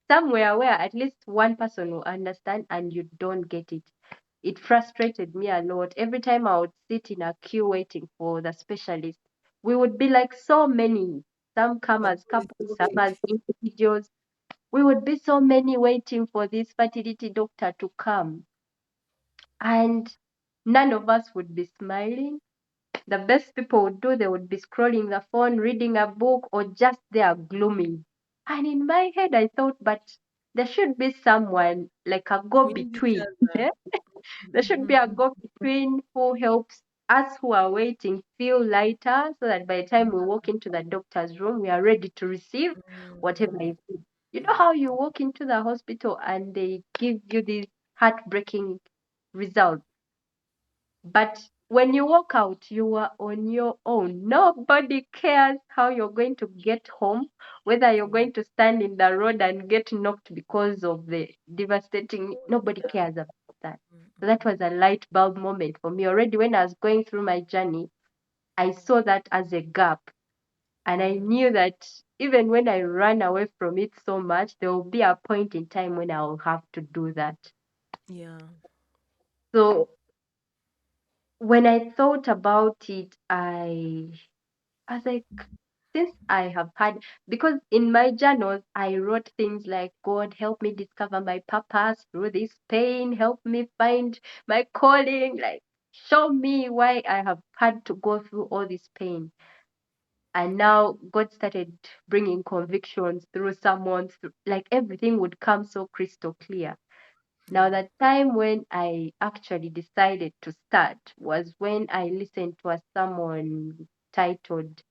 somewhere where at least one person will understand and you don't get it. It frustrated me a lot. Every time I would sit in a queue waiting for the specialist, we would be like so many. Some come But as God is couples, so some big. as individuals. We would be so many waiting for this fertility doctor to come, and none of us would be smiling. The best people would do, they would be scrolling the phone, reading a book, or just there glooming. And in my head, I thought, but there should be someone like a go We need each between. other. There should be a go between who helps us who are waiting feel lighter so that by the time we walk into the doctor's room, we are ready to receive whatever is good. You know how you walk into the hospital and they give you these heartbreaking results, but when you walk out, you are on your own. Nobody cares how you're going to get home, whether you're Yeah. going to stand in the road and get knocked because of the devastating. Nobody cares about that. So that was a light bulb moment for me. Already when I was going through my journey, I saw that as a gap. And I knew that even when I run away from it so much, there will be a point in time when I will have to do that. Yeah. So when I thought about it, I I was like, since I have had, because in my journals, I wrote things like, God, help me discover my purpose through this pain, help me find my calling, like, show me why I have had to go through all this pain. And now God started bringing convictions through sermons, like everything would come so crystal clear. Now, Yeah. the time when I actually decided to start was when I listened to a sermon titled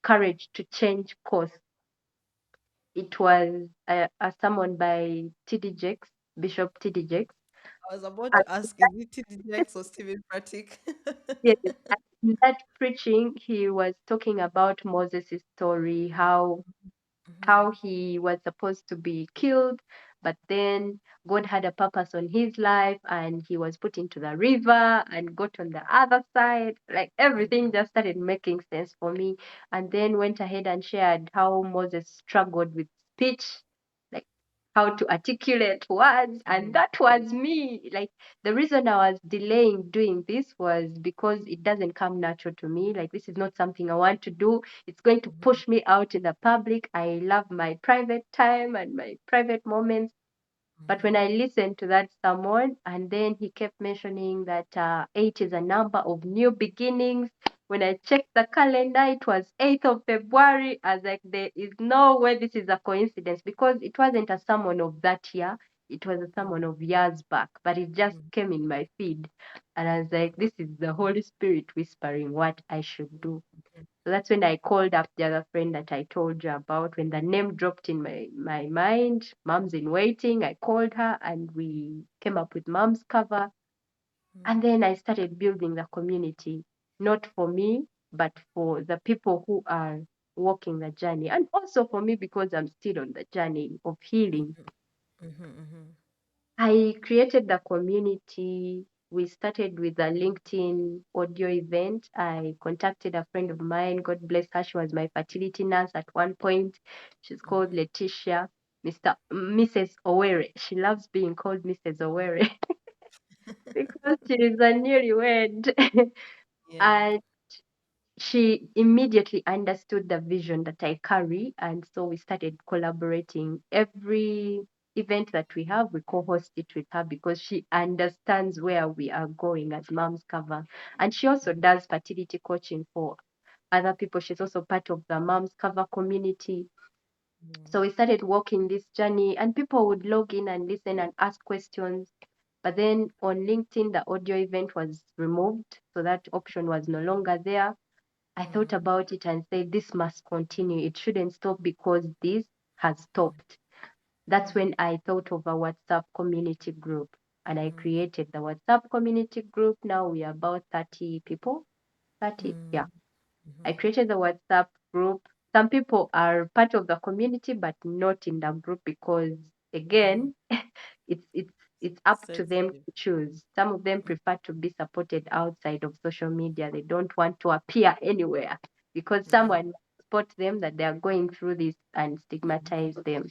Courage to Change Course. It was a sermon by T.D. Jakes, Bishop T.D. Jakes. I was about And to ask, is it TDJX or Stephen Pratik? yes, and in that preaching, he was talking about Moses' story, how he was supposed to be killed, but then God had a purpose on his life and he was put into the river and got on the other side. Like everything just started making sense for me. And then went ahead and shared how Moses struggled with speech, like how to articulate words. And that was me. Like the reason I was delaying doing this was because it doesn't come natural to me. Like this is not something I want to do. It's going to push me out in the public. I love my private time and my private moments. But when I listened to that sermon, and then he kept mentioning that 8 is a number of new beginnings. When I checked the calendar, it was 8th of February. I was like, there is no way this is a coincidence because it wasn't a sermon of that year. It was a sermon of years back, but it just came in my feed. And I was like, this is the Holy Spirit whispering what I should do. So that's when I called up the other friend that I told you about. When the name dropped in my mind, Mom's in Waiting, I called her and we came up with Mom's Cover. And then I started building the community, not for me, but for the people who are walking the journey. And also for me, because I'm still on the journey of healing. I created the community. We started with a LinkedIn audio event. I contacted a friend of mine. God bless her. She was my fertility nurse at one point. She's called Letitia, Mrs. Owere. She loves being called Mrs. Owere because she is a newlywed. Yeah. And she immediately understood the vision that I carry. And so we started collaborating. Every event that we have, we co host it with her because she understands where we are going as Mom's Cover. And she also does fertility coaching for other people. She's also part of the Mom's Cover community. So we started walking this journey, and people would log in and listen and ask questions. But then on LinkedIn, the audio event was removed. So that option was no longer there. I thought about it and said, this must continue. It shouldn't stop because this has stopped. That's when I thought of a WhatsApp community group and I created the WhatsApp community group. Now we are about 30 people. 30, yeah. I created the WhatsApp group. Some people are part of the community, but not in the group because, again, it's it's it's up to them Sensitive. to choose. Some of them prefer to be supported outside of social media. They don't want to appear anywhere because Yeah. someone might spot them that they are going through this and stigmatize them.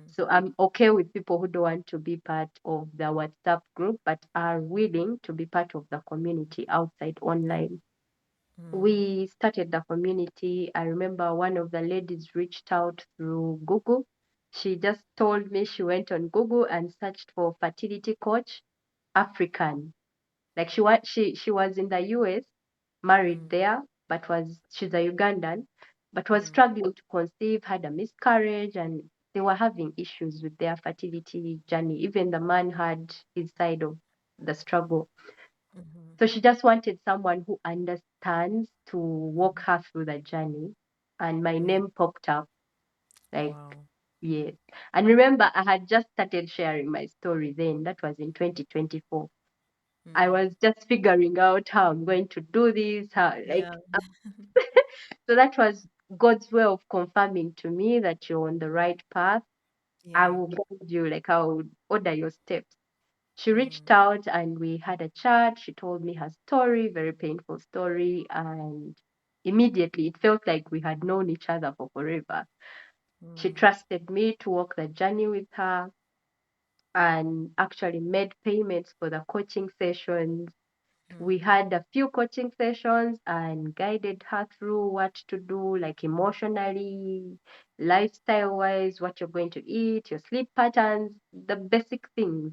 So I'm okay with people who don't want to be part of the WhatsApp group, but are willing to be part of the community outside online. We started the community. I remember one of the ladies reached out through Google. She just told me she went on Google and searched for fertility coach African. Like she was in the US, married there, but she's a Ugandan, but was struggling to conceive, had a miscarriage, and they were having issues with their fertility journey. Even the man had his side of the struggle. So she just wanted someone who understands to walk her through the journey. And my name popped up, like, Wow. yes. And remember, I had just started sharing my story then. That was in 2024. I was just figuring out how I'm going to do this, how, like, Yeah. so that was God's way of confirming to me that you're on the right path. I Yeah. will guide you, like, I will order your steps. She reached out and we had a chat. She told me her story, very painful story. And immediately it felt like we had known each other for forever. She trusted me to walk the journey with her and actually made payments for the coaching sessions. We had a few coaching sessions and guided her through what to do, like emotionally, lifestyle wise, what you're going to eat, your sleep patterns, the basic things.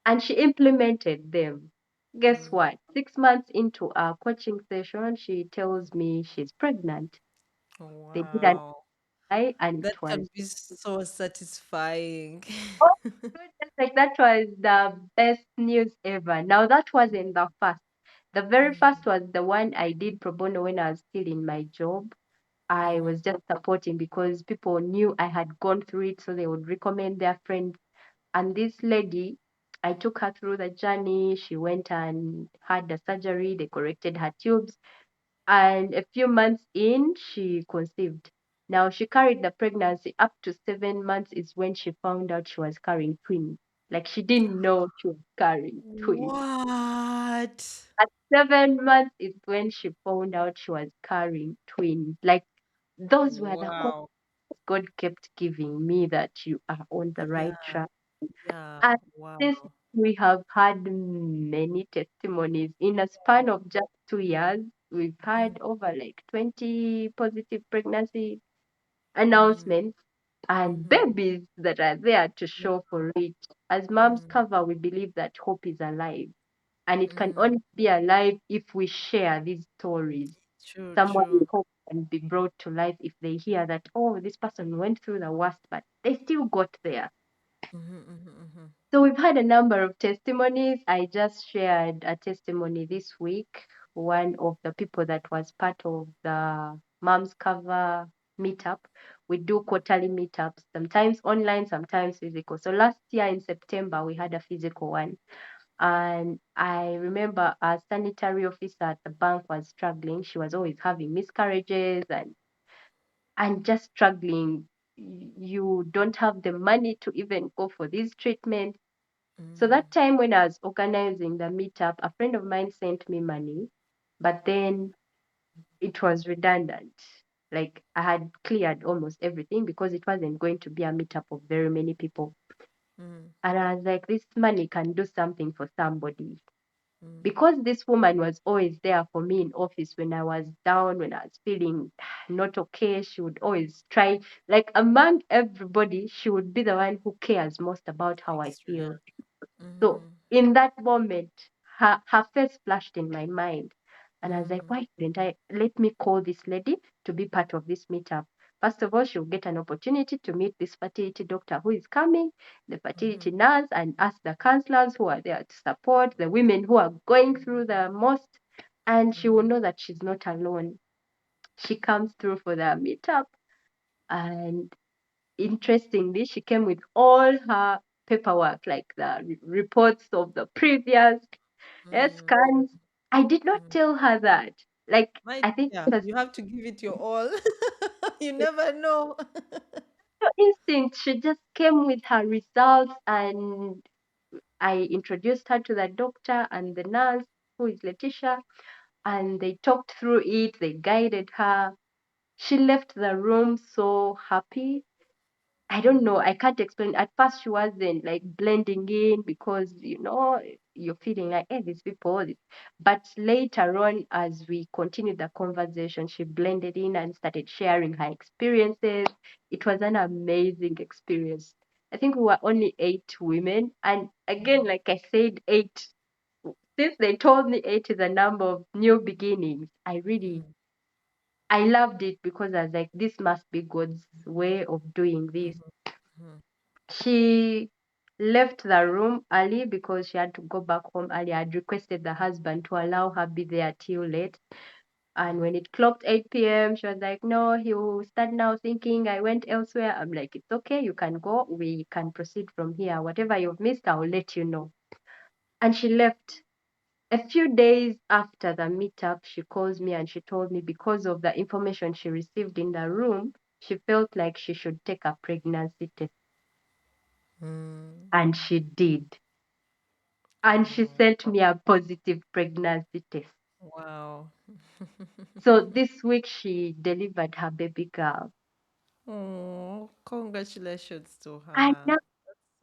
And she implemented them. Guess what? 6 months into our coaching session, she tells me she's pregnant. They did an Wow. eye and That it was can be so satisfying. oh goodness, like that was the best news ever. Now that wasn't the first. The very first was the one I did pro bono when I was still in my job. I was just supporting because people knew I had gone through it, so they would recommend their friends. And this lady, I took her through the journey. She went and had the surgery, they corrected her tubes, and a few months in, she conceived. Now, she carried the pregnancy up to 7 months, is when she found out she was carrying twins. Like, she didn't know she was carrying twins. What? At 7 months is when she found out she was carrying twins. Like, those were the calls Wow. God kept giving me that you are on the right Yeah, track. yeah. And since Wow. we have had many testimonies in a span of just 2 years, we've had over like 20 positive pregnancy announcements and babies that are there to show for it. As moms cover, we believe that hope is alive. And it can only be alive if we share these stories. True, Someone true. hope can be brought to life if they hear that, oh, this person went through the worst, but they still got there. So we've had a number of testimonies. I just shared a testimony this week. One of the people that was part of the Moms Cover meetup. We do quarterly meetups, sometimes online, sometimes physical. So last year in September, we had a physical one. And I remember our sanitary officer at the bank was struggling. She was always having miscarriages and just struggling. You don't have the money to even go for these treatments. So that time when I was organizing the meetup, a friend of mine sent me money, but then it was redundant. Like I had cleared almost everything because it wasn't going to be a meetup of very many people. And I was like, this money can do something for somebody. Because this woman was always there for me in office when I was down, when I was feeling not okay, she would always try, like among everybody, she would be the one who cares most about how I Extra, feel. yeah. So in that moment, her face flashed in my mind. And I was like, why didn't I let me call this lady to be part of this meetup? First of all, she'll get an opportunity to meet this fertility doctor who is coming, the fertility nurse, and ask the counselors who are there to support the women who are going through the most. And she will know that she's not alone. She comes through for the meetup. And interestingly, she came with all her paperwork, like the reports of the previous scans. I did not tell her that. Like, My I think dear, it was you have to give it your all. You never know. her instinct. She just came with her results, and I introduced her to the doctor and the nurse, who is Letitia, and they talked through it. They guided her. She left the room so happy. I don't know. I can't explain. At first, she wasn't like blending in because you're feeling like, hey, these people. But later on, as we continued the conversation, she blended in and started sharing her experiences. It was an amazing experience. I think we were only 8 women, and again, like I said, eight. Since they told me eight is a number of new beginnings, I loved it because I was like, this must be God's way of doing this. She left the room early because she had to go back home early. I had requested the husband to allow her be there till late. And when it clocked 8 p.m., she was like, no, he will start now thinking I went elsewhere. I'm like, it's okay, you can go. We can proceed from here. Whatever you've missed, I'll let you know. And she left. A few days after the meetup, she calls me and she told me because of the information she received in the room, she felt like she should take a pregnancy test. And she did. And she Oh, sent me a positive pregnancy test. wow. So this week she delivered her baby girl. Oh, congratulations to And her. now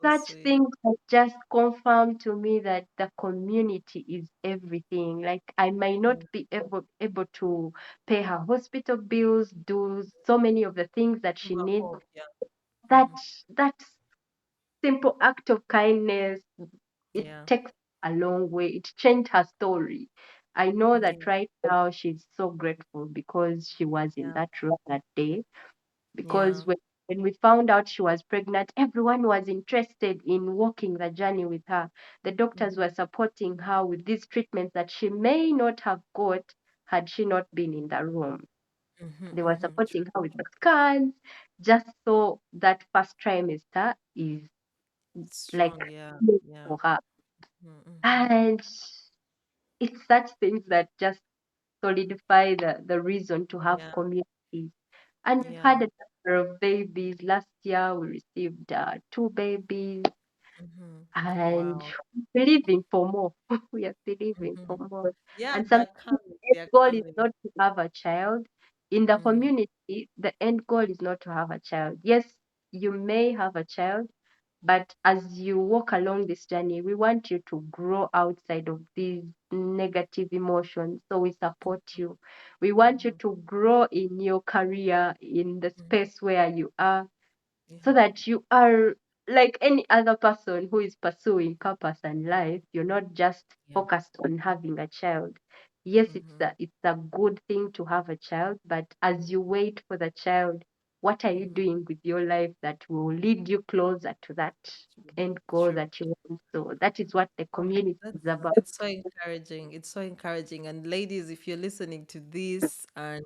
So such sweet. things that just confirm to me that the community is everything. Like I might not Mm. be able to pay her hospital bills, do so many of the things that she Give her needs. hope. Yeah. That Hmm. that simple act of kindness, it Yeah. takes a long way. It changed her story. I know Yeah. that right now she's so grateful because she was in Yeah. that room that day. Yeah. Because when we found out she was pregnant, everyone was interested in walking the journey with her. The doctors were Hmm. supporting her with these treatments that she may not have got had she not been in the room. Hmm. They were Hmm. supporting her with the scans, just so that first trimester is like Strong. Yeah. smooth Yeah. for her. Mm-hmm. And it's such things that just solidify the reason to have Yeah. communities. And we've Yeah. had a number of babies. Last year, we received two babies, Hmm. and Wow. we're believing for more. We are believing Hmm. for more. Yeah, And they're sometimes the coming. end They're goal is coming. not to have a child. In the Mm. community, the end goal is not to have a child. Yes, you may have a child, but as you walk along this journey, we want you to grow outside of these negative emotions. So we support you. We want you Mhm. to grow in your career, in the Mhm. space where you are, so Yeah. that you are like any other person who is pursuing purpose and life. You're not just Yeah. focused on having a child. Yes, Mhm. it's a good thing to have a child, but as you wait for the child, what are you Mhm. doing with your life that will lead you closer to that True. end goal True. that you want? So that is what the Oh, community that's is about. that's so encouraging. It's so encouraging. And ladies, if you're listening to this, and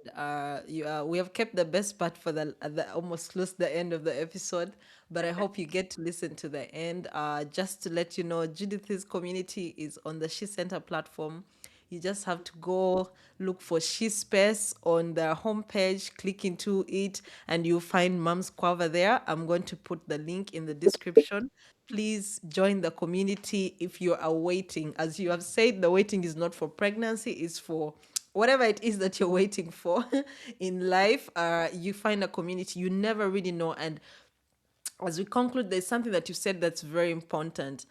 we have kept the best part for the almost close the end of the episode, but I hope you get to listen to the end. Just to let you know, Judith's community is on the She Center platform. You just have to go look for She Space on the homepage, click into it, and you'll find Mom's Quava there. I'm going to put the link in the description. Please join the community if you are waiting. As you have said, the waiting is not for pregnancy, it's for whatever it is that you're waiting for in life. You find a community, you never really know. And as we conclude, there's something that you said that's very important.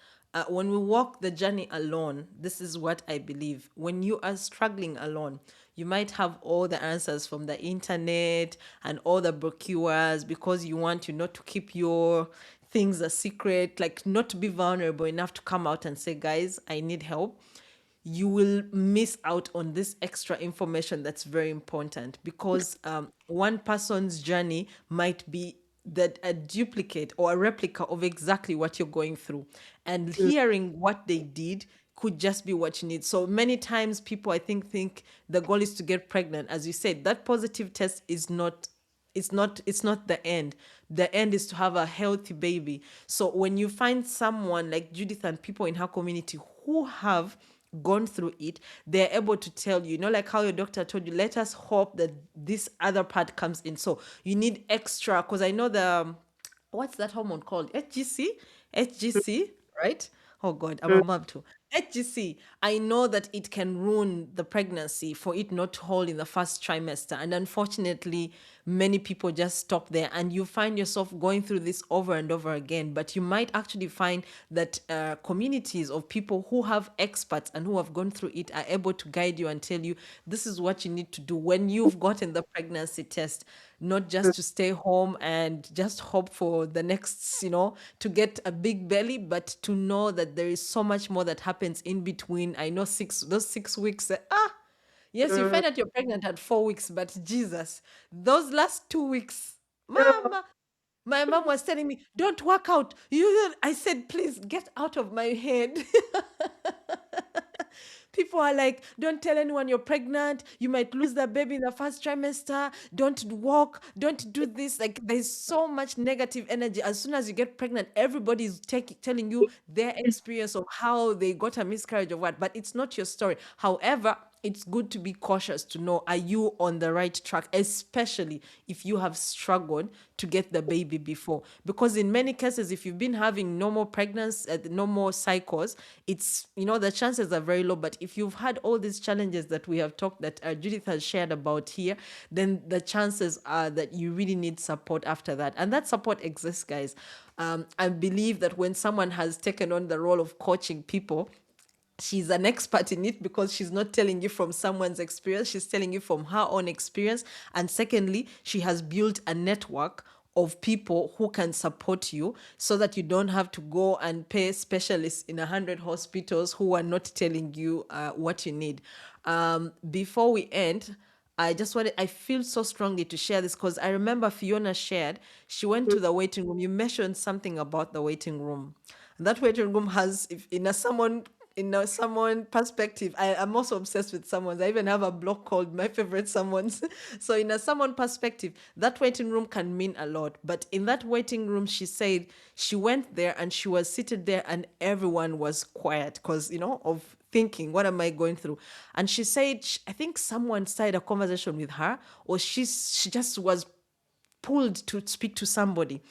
When we walk the journey alone, this is what I believe. When you are struggling alone, you might have all the answers from the internet and all the brochures because you want you not to keep your things a secret, like not to be vulnerable enough to come out and say, guys, I need help. You will miss out on this extra information that's very important because one person's journey might be that a duplicate or a replica of exactly what you're going through, and hearing what they did could just be what you need. So many times people, I think the goal is to get pregnant. As you said, that positive test is not, it's not the end. The end is to have a healthy baby. So when you find someone like Judith and people in her community who have gone through it, they're able to tell you, like how your doctor told you, let us hope that this other part comes in. So you need extra, because I know the what's that hormone called? HGC, right? Oh God, I'm a mom too. HGC, I know that it can ruin the pregnancy for it not to hold in the first trimester. And unfortunately, many people just stop there and you find yourself going through this over and over again. But you might actually find that communities of people who have experts and who have gone through it are able to guide you and tell you this is what you need to do when you've gotten the pregnancy test, not just to stay home and just hope for the next, to get a big belly, but to know that there is so much more that happens in between. I know those 6 weeks, yes, you find out you're pregnant at 4 weeks, but Jesus, those last 2 weeks, mama, my mom was telling me, don't work out. I said, please get out of my head. People are like, don't tell anyone you're pregnant. You might lose the baby in the first trimester. Don't walk. Don't do this. Like, there's so much negative energy. As soon as you get pregnant, everybody's telling you their experience of how they got a miscarriage or what. But it's not your story. However, it's good to be cautious to know, are you on the right track, especially if you have struggled to get the baby before. Because in many cases, if you've been having normal pregnancy, normal cycles, it's, the chances are very low. But if you've had all these challenges that we have talked, that Judith has shared about here, then the chances are that you really need support after that. And that support exists, guys. I believe that when someone has taken on the role of coaching people, she's an expert in it because she's not telling you from someone's experience, she's telling you from her own experience. And secondly, she has built a network of people who can support you so that you don't have to go and pay specialists in 100 hospitals who are not telling you what you need. Before we end, I feel so strongly to share this because I remember Fiona shared, she went to the waiting room. You mentioned something about the waiting room. That waiting room has, if in a someone perspective, I'm also obsessed with someone's. I even have a blog called My Favorite Someone's. So in a someone perspective, that waiting room can mean a lot. But in that waiting room, she said she went there and she was seated there and everyone was quiet because, of thinking, what am I going through? And she said, I think someone started a conversation with her, or she just was pulled to speak to somebody.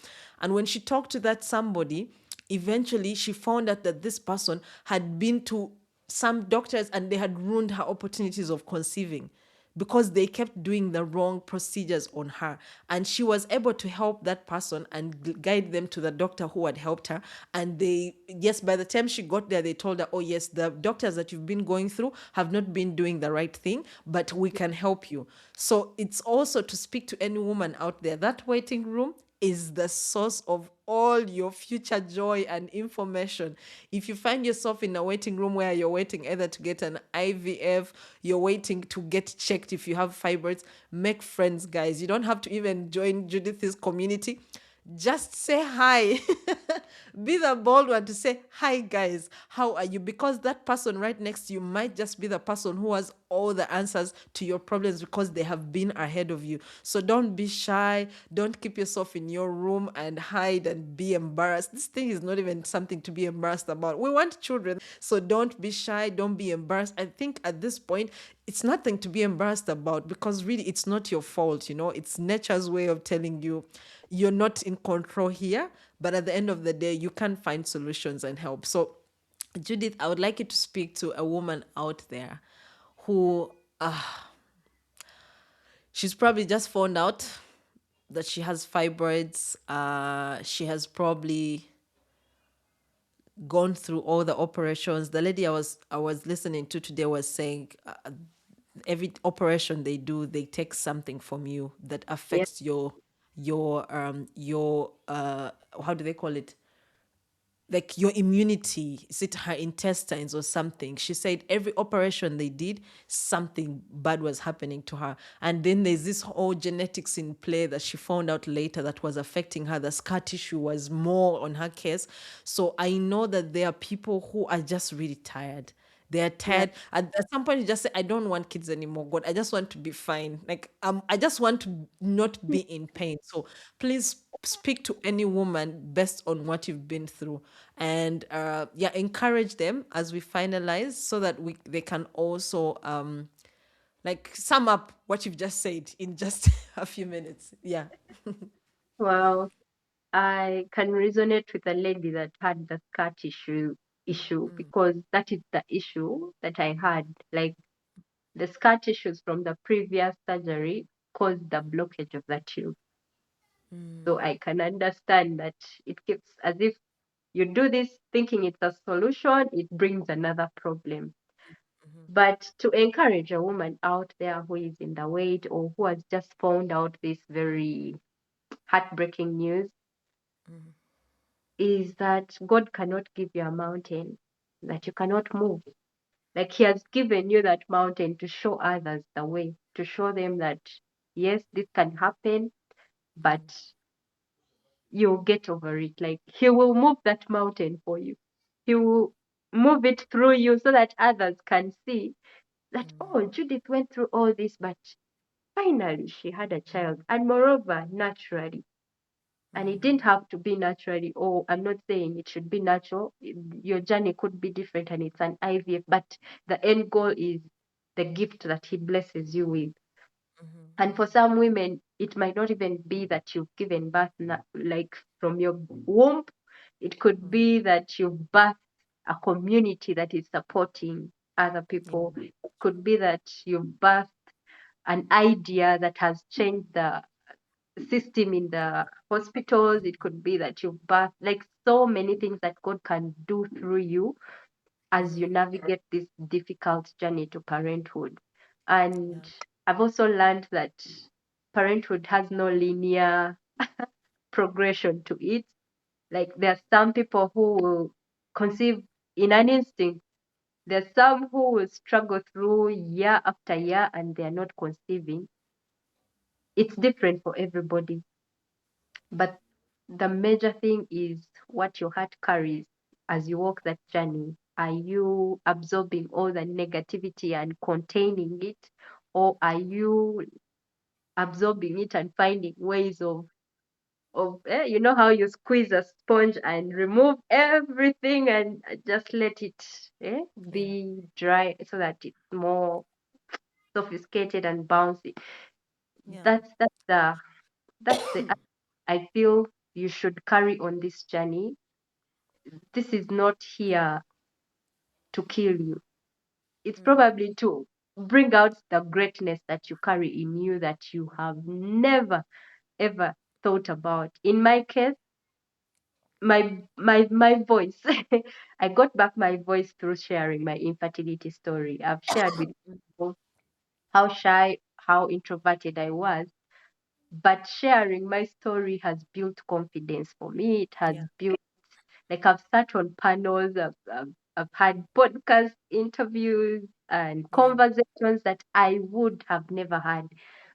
And when she talked to that somebody, eventually she found out that this person had been to some doctors and they had ruined her opportunities of conceiving because they kept doing the wrong procedures on her. And she was able to help that person and guide them to the doctor who had helped her. And yes, by the time she got there, they told her, oh, yes, the doctors that you've been going through have not been doing the right thing, but we can help you. So it's also to speak to any woman out there. That waiting room is the source of all your future joy and information. If you find yourself in a waiting room where you're waiting either to get an IVF, you're waiting to get checked if you have fibroids, make friends, guys. You don't have to even join Judith's community. Just say hi. Be the bold one to say, hi, guys, how are you? Because that person right next to you might just be the person who has all the answers to your problems because they have been ahead of you. So don't be shy. Don't keep yourself in your room and hide and be embarrassed. This thing is not even something to be embarrassed about. We want children. So don't be shy. Don't be embarrassed. I think at this point, it's nothing to be embarrassed about because really it's not your fault. It's nature's way of telling you you're not in control here, but at the end of the day you can find solutions and help. So Judith, I would like you to speak to a woman out there who she's probably just found out that she has fibroids. She has probably gone through all the operations. The lady I was listening to today was saying every operation they do, they take something from you that Yeah. affects your how do they call it, like your immunity. Is it her intestines or something? She said every operation they did, something bad was happening to her. And then there's this whole genetics in play that she found out later that was affecting her. The scar tissue was more on her case. So I know that there are people who are just really tired. They're Yeah. tired. At some point, you just say, I don't want kids anymore. God, I just want to be fine. Like, I just want to not be in pain. So please speak to any woman based on what you've been through. And yeah, encourage them as we finalize so that they can also like sum up what you've just said in just a few minutes. Yeah. Well, I can resonate with the lady that had the scar issue because that is the issue that I had. Like the scar tissues from the previous surgery caused the blockage of the tube. So I can understand that it keeps as if you do this thinking it's a solution, it brings another problem. But to encourage a woman out there who is in the wait or who has just found out this very heartbreaking news is that God cannot give you a mountain that you cannot move. Like He has given you that mountain to show others the way, to show them that, yes, this can happen, but you'll get over it. Like He will move that mountain for you. He will move it through you so that others can see that, oh, Judith went through all this, but finally she had a child. And moreover, naturally. And it didn't have to be naturally. Oh, I'm not saying it should be natural. Your journey could be different and it's an IVF, but the end goal is the gift that He blesses you with. And for some women, it might not even be that you've given birth, like from your womb. It could be that you've birthed a community that is supporting other people. It could be that you've birthed an idea that has changed system in the hospitals. It could be that you birth, like so many things that God can do through you as you navigate this difficult journey to parenthood. And I've also learned that parenthood has no linear progression to it. Like there are some people who will conceive in an instinct. There's some who will struggle through year after year and they're not conceiving. It's different for everybody. But the major thing is what your heart carries as you walk that journey. Are you absorbing all the negativity and containing it? Or are you absorbing it and finding ways you know how you squeeze a sponge and remove everything and just let it Yeah. be dry so that it's more sophisticated and bouncy. Yeah. That's the I feel you should carry on this journey. This is not here to kill you. It's probably to bring out the greatness that you carry in you that you have never ever thought about. In my case, my voice. I got back my voice through sharing my infertility story. I've shared with people how shy, how introverted I was, but sharing my story has built confidence for me. It has Yeah. built, like I've sat on panels, I've had podcast interviews and Yeah. conversations that I would have never had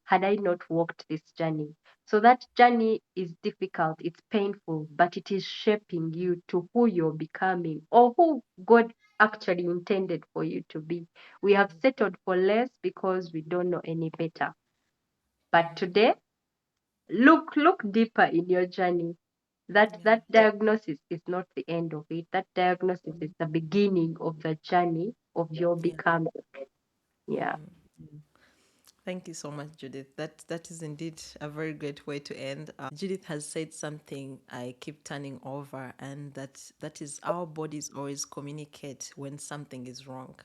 I not walked this journey. So that journey is difficult, it's painful, but it is shaping you to who you're becoming or who God actually intended for you to be. We have settled for less because we don't know any better. But today, look deeper in your journey. That diagnosis is not the end of it. That diagnosis is the beginning of the journey of your Yeah. becoming. Yeah. Thank you so much, Judith. That is indeed a very great way to end. Judith has said something I keep turning over, and that is our bodies always communicate when something is wrong,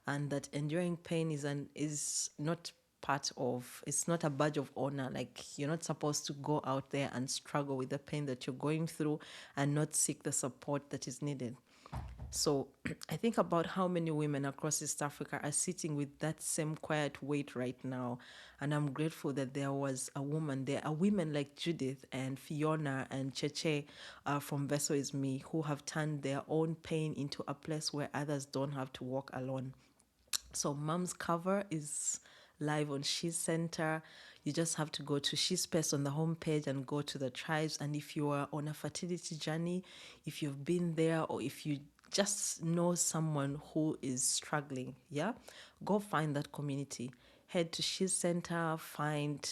and that enduring pain is not part of, it's not a badge of honor. Like, you're not supposed to go out there and struggle with the pain that you're going through and not seek the support that is needed. So I think about how many women across East Africa are sitting with that same quiet weight right now. And I'm grateful that there was a woman, there are women like Judith and Fiona and Cheche from Vessel Is Me, who have turned their own pain into a place where others don't have to walk alone. So Mom's Cover is live on She Center. You just have to go to She Space on the homepage and go to the tribes. And if you are on a fertility journey, if you've been there, or if you just know someone who is struggling, yeah, go find that community. Head to She Center, find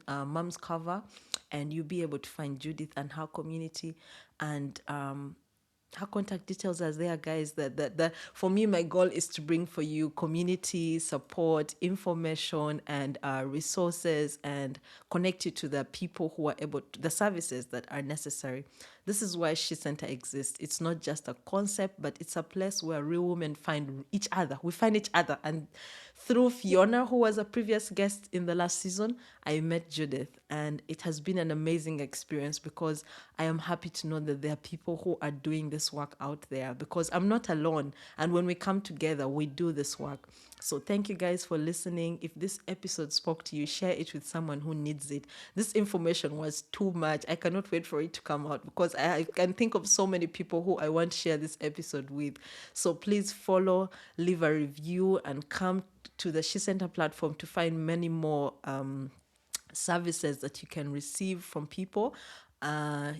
Mom's Cover, and you'll be able to find Judith and her community. And her contact details are there, guys. That for me, my goal is to bring for you community support, information, and resources, and connect you to the people who are able to, the services that are necessary. This is why She Center exists. It's not just a concept, but it's a place where real women find each other. We find each other, and through Fiona, who was a previous guest in the last season, I met Judith, and it has been an amazing experience because I am happy to know that there are people who are doing this work out there, because I'm not alone. And when we come together, we do this work. So thank you guys for listening. If this episode spoke to you, share it with someone who needs it. This information was too much. I cannot wait for it to come out because I can think of so many people who I want to share this episode with. So please follow, leave a review, and come to the She Center platform to find many more services that you can receive from people.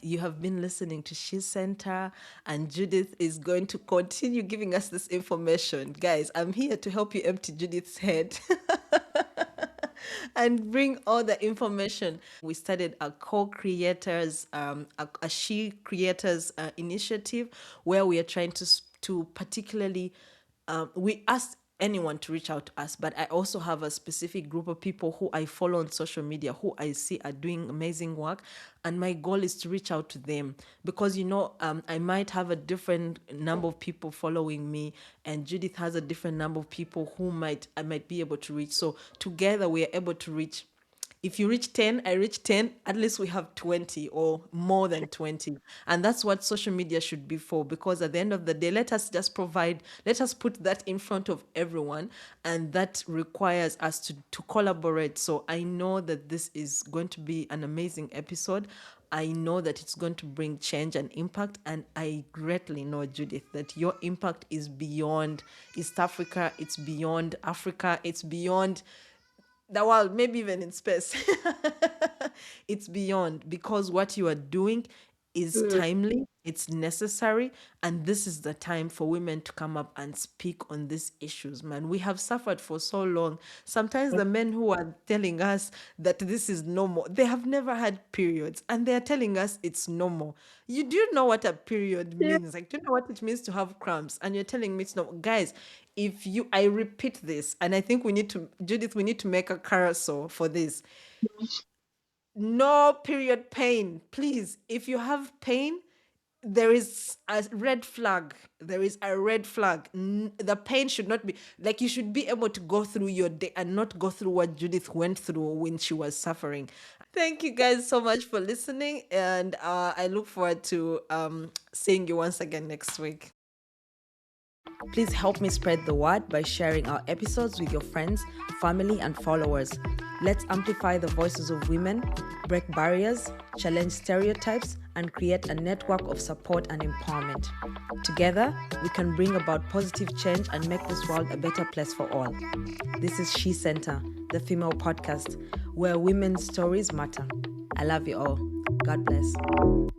You have been listening to She Center, and Judith is going to continue giving us this information. Guys, I'm here to help you empty Judith's head and bring all the information. We started a co-creators, a She Creators initiative, where we are trying to particularly, we asked anyone to reach out to us, but I also have a specific group of people who I follow on social media who I see are doing amazing work, and my goal is to reach out to them because I might have a different number of people following me, and Judith has a different number of people who I might be able to reach. So together we are able to reach If you reach 10, I reach 10, at least we have 20 or more than 20. And that's what social media should be for, because at the end of the day, let us just let us put that in front of everyone. And that requires us to collaborate. So I know that this is going to be an amazing episode. I know that it's going to bring change and impact. And I greatly know, Judith, that your impact is beyond East Africa, it's beyond Africa, it's beyond the world, maybe even in space. It's beyond, because what you are doing is Mm. timely, it's necessary, and this is the time for women to come up and speak on these issues, man. We have suffered for so long. Sometimes the men who are telling us that this is normal, they have never had periods, and they're telling us it's normal. You do know what a period Yeah. means? Like, do you know what it means to have cramps? And you're telling me it's normal, guys. If you, I repeat this, and I think we need to, Judith, we need to make a carousel for this. No period pain, please. If you have pain, there is a red flag. There is a red flag. The pain should not be like, you should be able to go through your day and not go through what Judith went through when she was suffering. Thank you guys so much for listening, and I look forward to seeing you once again next week. Please help me spread the word by sharing our episodes with your friends, family, and followers. Let's amplify the voices of women, break barriers, challenge stereotypes, and create a network of support and empowerment. Together, we can bring about positive change and make this world a better place for all. This is She Center, the female podcast, where women's stories matter. I love you all. God bless.